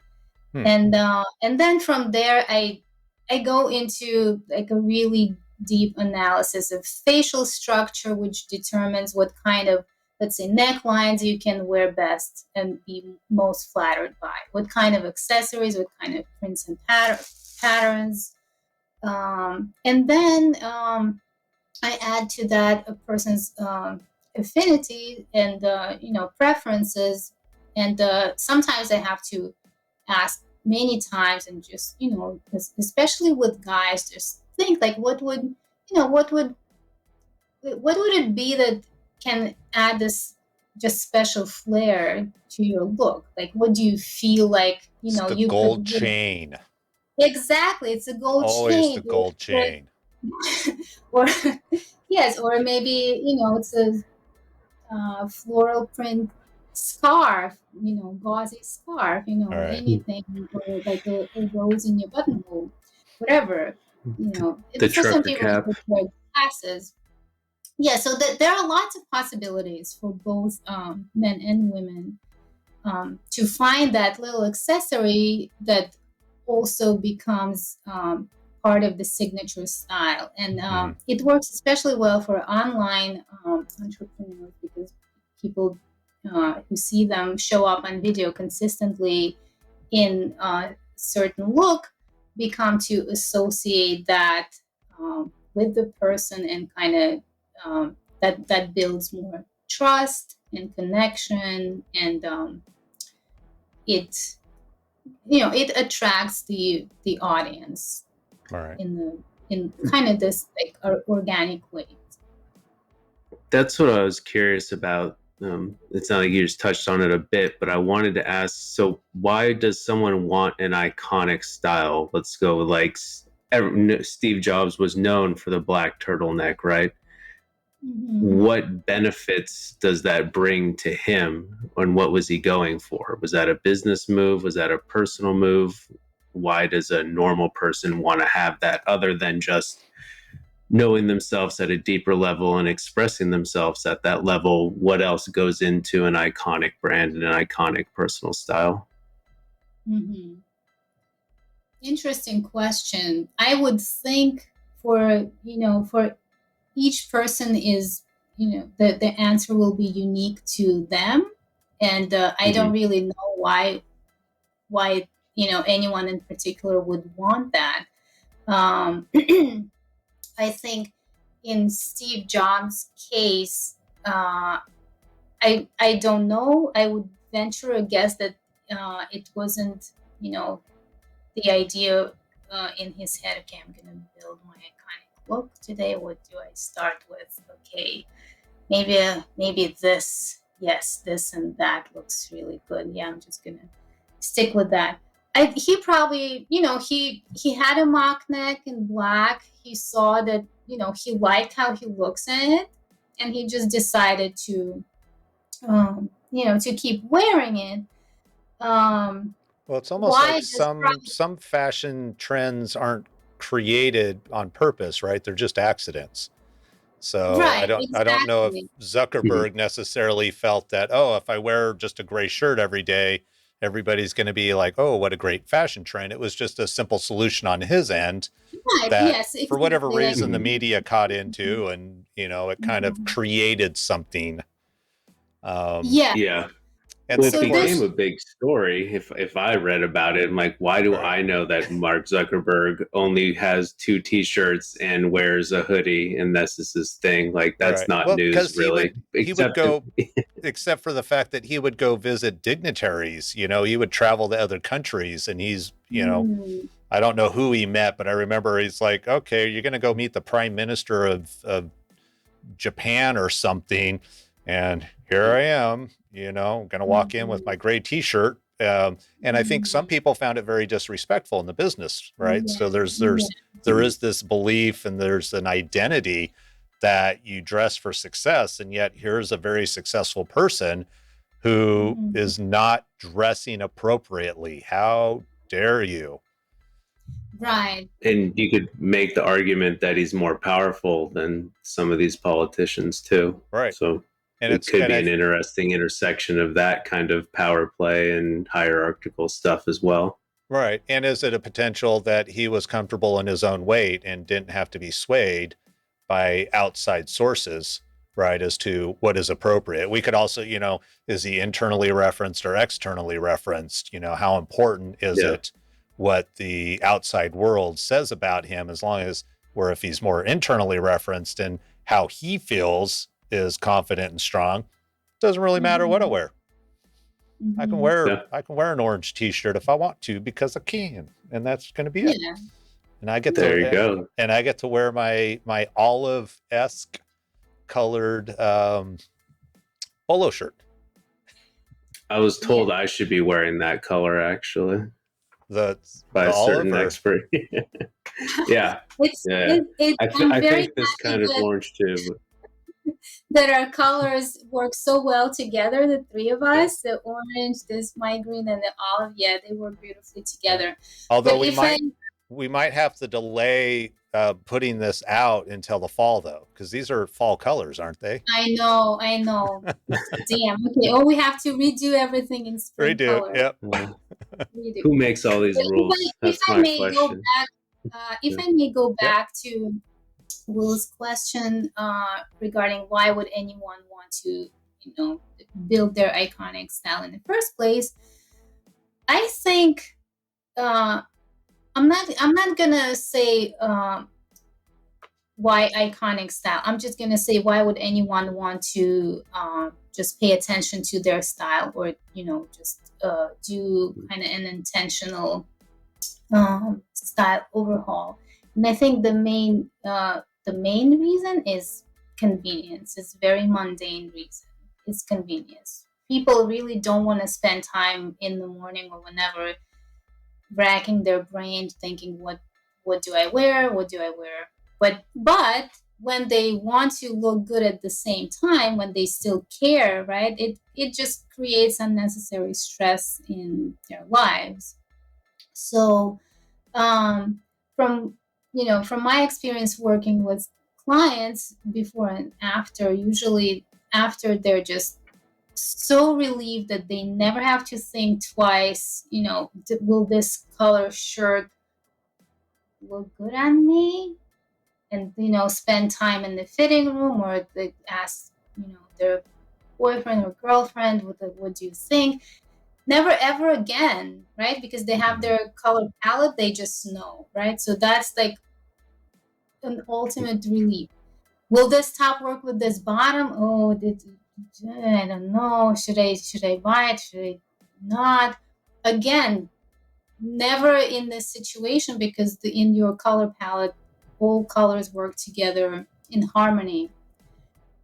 And then from there, I go into like a really deep analysis of facial structure, which determines what kind of, let's say, necklines you can wear best and be most flattered by, what kind of accessories, what kind of prints and patterns. And then I add to that a person's affinity and preferences. And sometimes I have to ask many times, and just, especially with guys, just think like, what would it be that can add this just special flair to your look? Like, what do you feel like, It's the you gold could chain. exactly, it's a gold Always chain. the gold chain. Or yes, or maybe, it's a floral print scarf, gauzy scarf, All right. anything, or like a rose in your buttonhole, whatever, The for some trucker people cap. it's wear glasses. Yeah, so there are lots of possibilities for both men and women to find that little accessory that also becomes part of the signature style. And it works especially well for online entrepreneurs, because people who see them show up on video consistently in a certain look become to associate that with the person, and kind of that builds more trust and connection, and it it attracts the audience Right. in kind of this like organic way. That's what I was curious about. It's not like you just touched on it a bit, but I wanted to ask, so why does someone want an iconic style? Let's go like Steve Jobs was known for the black turtleneck, right? What benefits does that bring to him, and what was he going for? Was that a business move? Was that a personal move? Why does a normal person want to have that, other than just knowing themselves at a deeper level and expressing themselves at that level? What else goes into an iconic brand and an iconic personal style? Interesting question. I would think for each person is, the answer will be unique to them. And I don't really know why anyone in particular would want that. I think in Steve Jobs' case, I don't know. I would venture a guess that it wasn't, the idea in his head. Okay, I'm going to build my iconic look today. What do I start with? Okay, maybe this. Yes, this and that looks really good. Yeah, I'm just going to stick with that. He probably, he had a mock neck in black. He saw that, he liked how he looks in it, and he just decided to, to keep wearing it. Well, it's almost like some fashion trends aren't created on purpose, right? They're just accidents. So right, I don't know if Zuckerberg necessarily felt that, oh, if I wear just a gray shirt every day, everybody's going to be like, oh, what a great fashion trend. It was just a simple solution on his end that exactly. For whatever reason the media caught into, and it kind of created something. Yeah. And well, it became a big story. If I read about it, I'm like, why do I know that Mark Zuckerberg only has 2 T-shirts and wears a hoodie, and this is his thing? Like, that's not news, really. He would go, except for the fact that he would go visit dignitaries. He would travel to other countries, and he's, I don't know who he met, but I remember he's like, okay, you're going to go meet the prime minister of Japan or something, and here I am, going to walk in with my gray T-shirt. And I think some people found it very disrespectful in the business, right? So there is this belief, and there's an identity that you dress for success, and yet here's a very successful person who is not dressing appropriately. How dare you? Right. And you could make the argument that he's more powerful than some of these politicians too. Right. So it could be an interesting intersection of that kind of power play and hierarchical stuff as well. Right. And is it a potential that he was comfortable in his own weight and didn't have to be swayed by outside sources, right, as to what is appropriate? We could also, is he internally referenced or externally referenced? How important is it what the outside world says about him, as long as, or if he's more internally referenced and how he feels is confident and strong, doesn't really matter what I wear. I can wear an orange T-shirt if I want to, because I can, and that's going to be it. And I get to and I get to wear my olive-esque colored polo shirt. I was told I should be wearing that color, actually, by a certain expert. Yeah. I think this kind of orange too. That our colors work so well together, the three of us, the orange, this my green, and the olive. Yeah, they work beautifully together. Although we might have to delay putting this out until the fall, though, because these are fall colors, aren't they? I know. Damn. Okay. Oh, we have to redo everything in spring Redo. color. Yep. Redo. Who makes all these But rules? if That's I my may go question. back, if Yeah. I may go Yep. back to Will's question regarding why would anyone want to, build their iconic style in the first place, I think I'm not gonna say why iconic style. I'm just gonna say why would anyone want to just pay attention to their style, or just do kind of an intentional style overhaul. And I think the main reason is convenience. It's very mundane reason. It's convenience. People really don't want to spend time in the morning or whenever racking their brain thinking what do I wear? What do I wear? But when they want to look good at the same time, when they still care, right? It just creates unnecessary stress in their lives. So from from my experience working with clients before and after, usually after they're just so relieved that they never have to think twice, will this color shirt look good on me? And spend time in the fitting room, or they ask their boyfriend or girlfriend, what do you think? Never ever again, right? Because they have their color palette, they just know, right? So that's like an ultimate relief. Will this top work with this bottom? Oh, I don't know. Should I buy it? Should I not? Again, never in this situation, because in your color palette, all colors work together in harmony.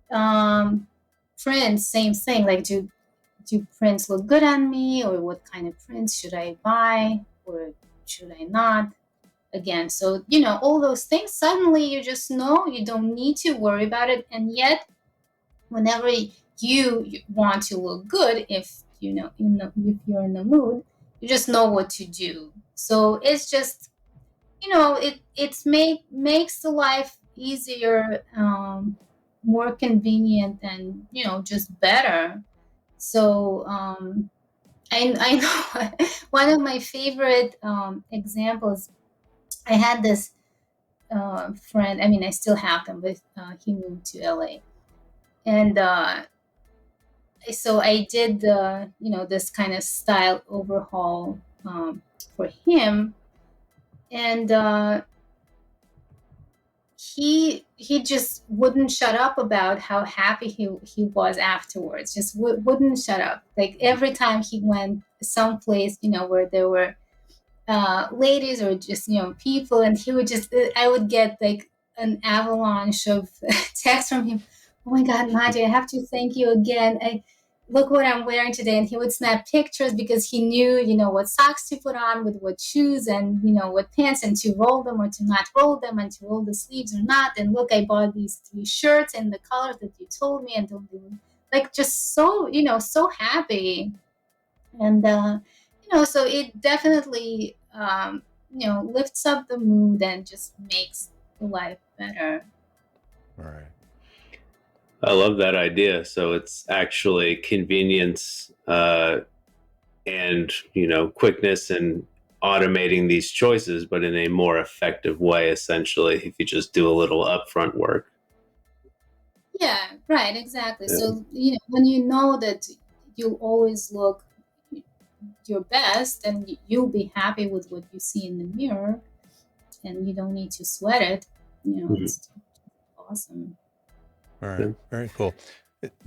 Prints, same thing. Like, do prints look good on me, or what kind of prints should I buy, or should I not? Again, so all those things, suddenly you just know, you don't need to worry about it. And yet, whenever you want to look good, if if you're in the mood, you just know what to do. So it's just makes the life easier, more convenient, and just better. So I know one of my favorite examples. I had this friend. I mean, I still have them, but he moved to LA, and so I did this kind of style overhaul for him, and he just wouldn't shut up about how happy he was afterwards. Just wouldn't shut up. Like, every time he went someplace, where there were ladies, or just people, and he would just I would get like an avalanche of texts from him. Oh my God, Nadia, I have to thank you again. Look what I'm wearing today. And he would snap pictures, because he knew what socks to put on with what shoes, and what pants, and to roll them or to not roll them, and to roll the sleeves or not. And look, I bought these 3 shirts in the colors that you told me, and don't do, like, just so so happy. And so it definitely lifts up the mood and just makes the life better. All right. I love that idea. So it's actually convenience and quickness, and automating these choices, but in a more effective way, essentially, if you just do a little upfront work. Yeah, right, exactly. Yeah. So when you know that you'll always look your best, and you'll be happy with what you see in the mirror, and you don't need to sweat it. It's awesome. All right. Very cool.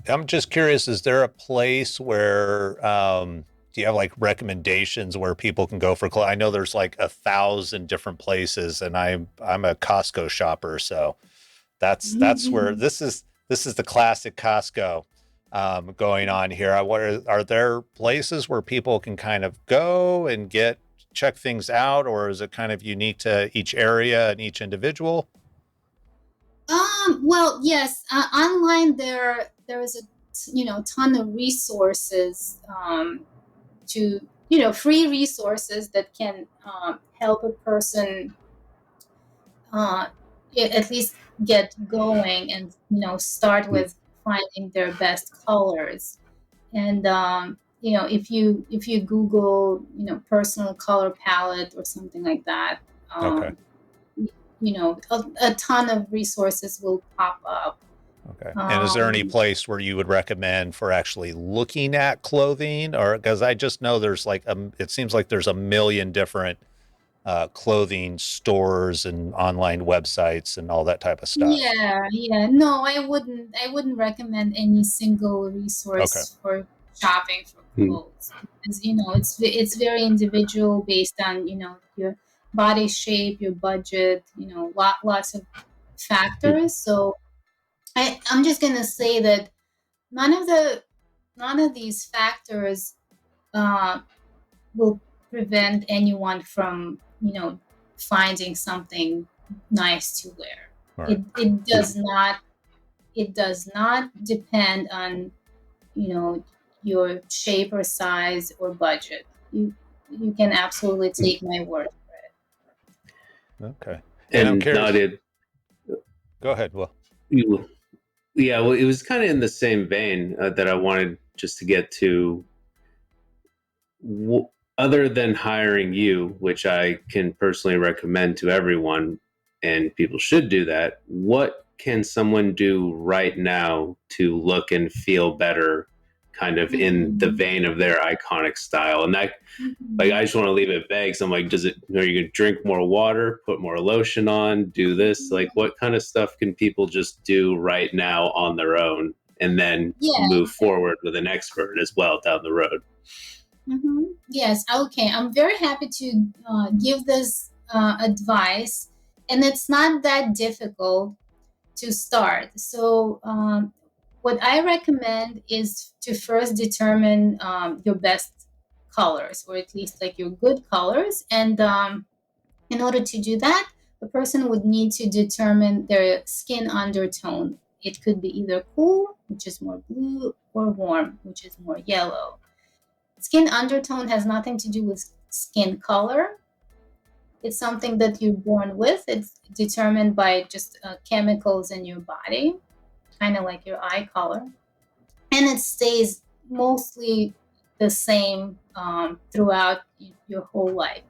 I'm just curious, is there a place where do you have like recommendations where people can go for clothes? I know there's like 1,000 different places, and I'm a Costco shopper, so that's where this is the classic Costco going on here. Are there places where people can kind of go and check things out, or is it kind of unique to each area and each individual? Well, yes. Online, there is a ton of resources to free resources that can help a person at least get going and start with finding their best colors. And if you Google personal color palette or something like that, Okay. A ton of resources will pop up. Okay. And is there any place where you would recommend for actually looking at clothing? Or because I just know there's like it seems like there's a million different clothing stores and online websites and all that type of stuff. Yeah. No, I wouldn't recommend any single resource for shopping for clothes, because it's very individual based on your body shape, your budget, lots of factors. So I'm just gonna say that none of these factors will prevent anyone from finding something nice to wear. Right. It does not depend on your shape or size or budget. You can absolutely take my word for it. Okay. And I'm curious. Go ahead, Will. Yeah, well, it was kind of in the same vein that I wanted just to get to. Other than hiring you, which I can personally recommend to everyone, and people should do that, what can someone do right now to look and feel better, kind of in the vein of their iconic style? And that, like, I just want to leave it vague. So I'm like, are you going to drink more water, put more lotion on, do this? Like, what kind of stuff can people just do right now on their own, and then move forward with an expert as well down the road? Mm-hmm. Yes. Okay. I'm very happy to give this advice, and it's not that difficult to start. So what I recommend is to first determine your best colors, or at least like your good colors. And in order to do that, the person would need to determine their skin undertone. It could be either cool, which is more blue, or warm, which is more yellow. Skin undertone has nothing to do with skin color. It's something that you're born with. It's determined by just chemicals in your body, kind of like your eye color. And it stays mostly the same throughout your whole life.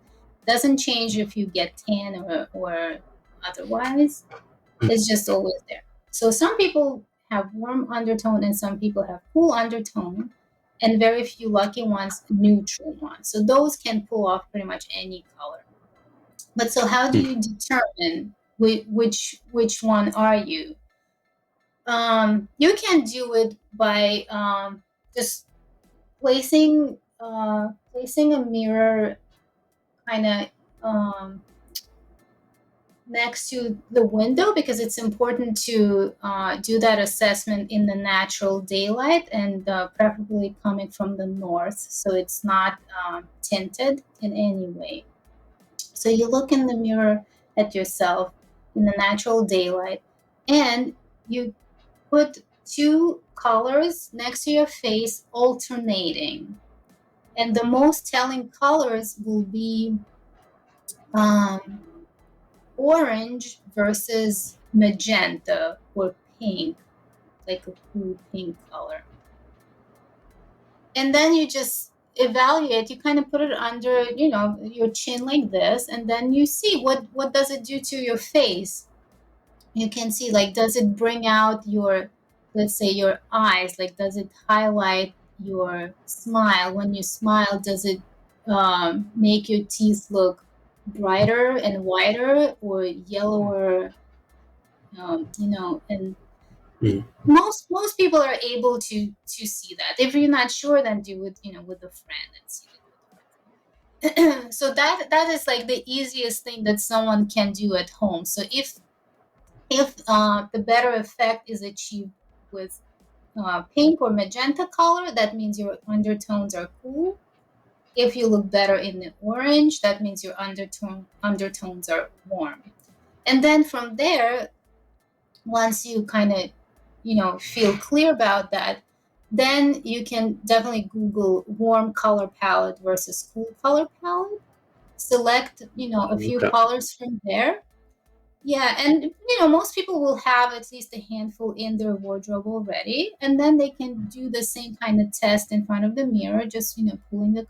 Doesn't change if you get tan or otherwise. It's just always there. So some people have warm undertone and some people have cool undertone, and very few lucky ones, neutral ones. So those can pull off pretty much any color. But so how do you determine which one are you? You can do it by just placing a mirror kind of next to the window, because it's important to do that assessment in the natural daylight, and preferably coming from the north, so it's not tinted in any way. So you look in the mirror at yourself in the natural daylight, and you put two colors next to your face alternating. And the most telling colors will be orange versus magenta or pink, like a cool pink color. And then you just evaluate, you kind of put it under, your chin like this, and then you see what does it do to your face. You can see, like, does it bring out your, let's say, your eyes? Like, does it highlight your smile? When you smile, does it make your teeth look brighter and whiter, or yellower? And most people are able to see that. If you're not sure, then do it, with a friend and see it. So that is like the easiest thing that someone can do at home. So if the better effect is achieved with pink or magenta color, that means your undertones are cool. If you look better in the orange, that means your undertones are warm. And then from there, once you kind of feel clear about that, then you can definitely Google warm color palette versus cool color palette. Select, a few Okay. colors from there. Yeah, and most people will have at least a handful in their wardrobe already, and then they can do the same kind of test in front of the mirror, just pulling the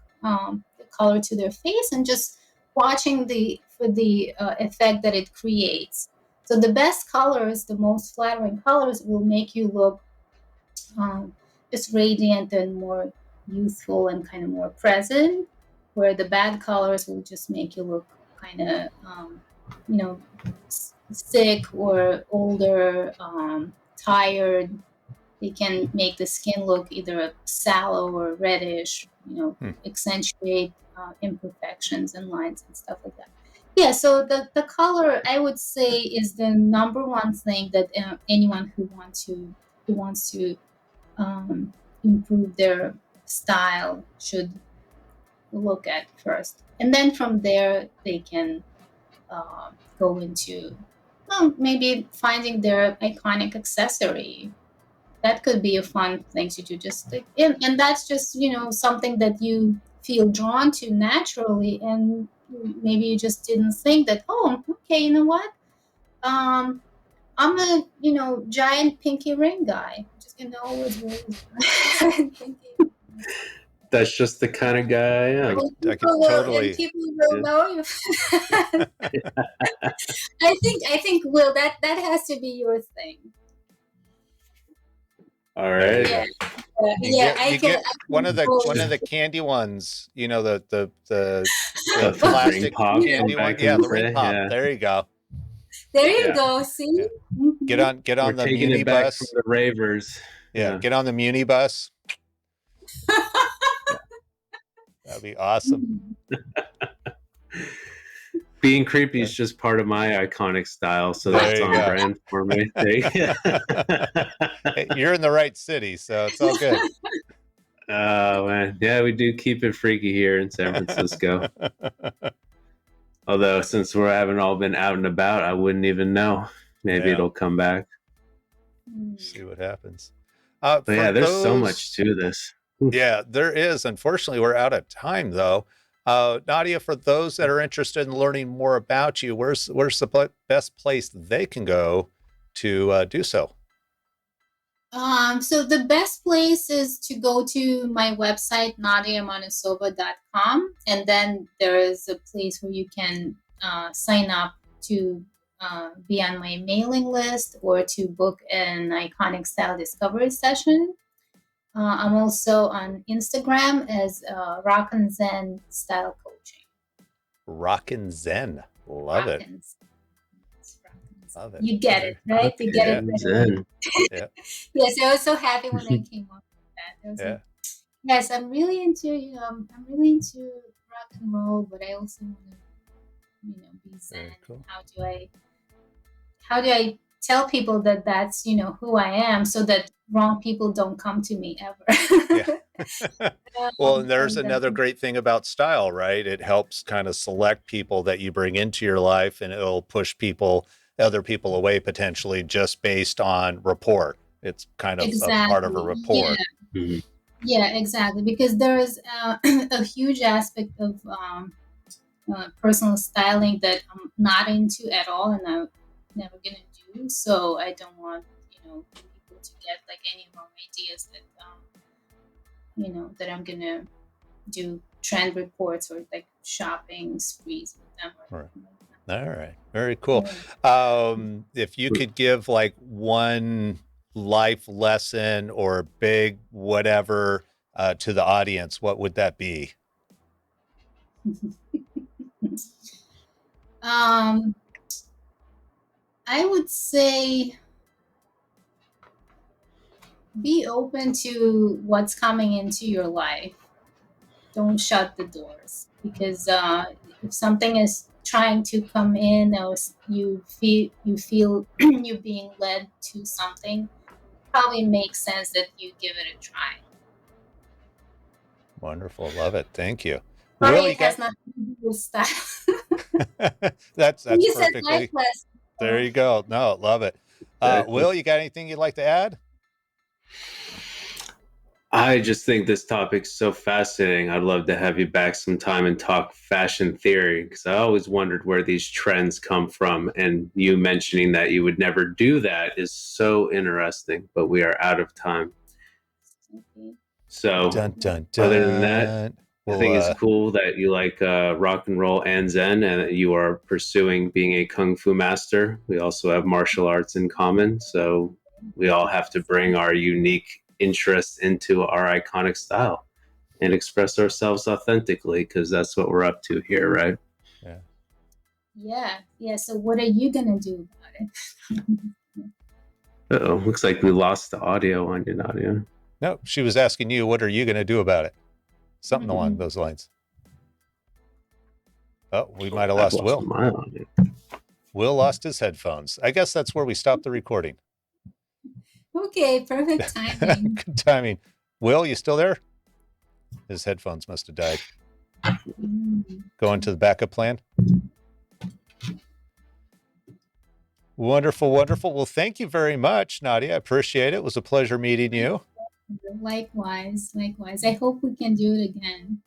color to their face and just watching the effect that it creates. So the best colors, the most flattering colors, will make you look um, just radiant and more youthful and kind of more present, where the bad colors will just make you look kind of you know sick or older, tired. They can make the skin look either sallow or reddish, accentuate imperfections and lines and stuff like that. Yeah, so the color, I would say, is the number one thing that anyone who wants to um, improve their style should look at first. And then from there, they can go into maybe finding their iconic accessory. That could be a fun thing to do. Just like, and that's just, something that you feel drawn to naturally. And maybe you just didn't think that, oh, okay, you know what? I'm a, giant pinky ring guy. Just gonna always wear this pinky. That's just the kind of guy I am. I could totally. People will know you. I think, Will, that has to be your thing. All right. Yeah, You get one of the candy ones. The plastic pop candy one. Yeah, the ring pop. Yeah. There you go. There you go. See, Yeah. Get on We're the taking Muni it back bus. from the ravers. Yeah, get on the Muni bus. That'd be awesome. Being creepy is just part of my iconic style, so that's on brand for me. Hey, you're in the right city, so it's all good. Oh man, yeah, we do keep it freaky here in San Francisco. Although since we haven't all been out and about, I wouldn't even know. Maybe it'll come back. See what happens. But yeah, there's so much to this. Yeah, there is. Unfortunately, we're out of time, though. Nadia, for those that are interested in learning more about you, where's the best place they can go to do so? So the best place is to go to my website, nadiamanasova.com, and then there is a place where you can sign up to be on my mailing list or to book an iconic style discovery session. I'm also on Instagram as Rock and Zen Style Coaching. Rock and Zen. Love it. Love it. You get it, right? You get it. Zen. Yeah. Yes, I was so happy when I came up with that. I was like, yes, I'm really into, I'm really into rock and roll, but I also want to, be Zen. Cool. How do I tell people that that's, who I am, so that wrong people don't come to me ever? Well, and there's another great thing about style, right? It helps kind of select people that you bring into your life, and it'll push other people away potentially just based on rapport. It's kind of a part of a rapport. Yeah, yeah, exactly. Because there is a huge aspect of personal styling that I'm not into at all, and I'm never gonna do. So I don't want people to get like any wrong ideas that that I'm gonna do trend reports or like shopping sprees with them. Right. All right. Very cool. If you could give like one life lesson or big whatever to the audience, what would that be? I would say be open to what's coming into your life. Don't shut the doors, because if something is trying to come in, or you feel you're being led to something, probably makes sense that you give it a try. Wonderful. Love it. Thank you. Will, it has nothing to do with style. that's perfectly. There you go. No, love it. Will, you got anything you'd like to add? I just think this topic's so fascinating. I'd love to have you back sometime and talk fashion theory, because I always wondered where these trends come from. And you mentioning that you would never do that is so interesting, but we are out of time. Okay. So, Dun dun dun. other than that, I think it's Well, cool that you like rock and roll and Zen, and that you are pursuing being a Kung Fu master. We also have martial arts in common. So, we all have to bring our unique interests into our iconic style and express ourselves authentically, because that's what we're up to here, right? yeah. Yeah. So what are you gonna do about it? Oh, looks like we lost the audio on you, Nadia. No, she was asking you, what are you going to do about it? Something along those lines. Oh, we might have I've lost lost Will. my audio. Will lost his headphones. I guess that's where we stopped the recording. Okay, perfect timing. Good timing. Will, you still there? His headphones must have died. Going to the backup plan. Wonderful, wonderful. Well, thank you very much, Nadia. I appreciate it. It was a pleasure meeting you. Likewise. I hope we can do it again.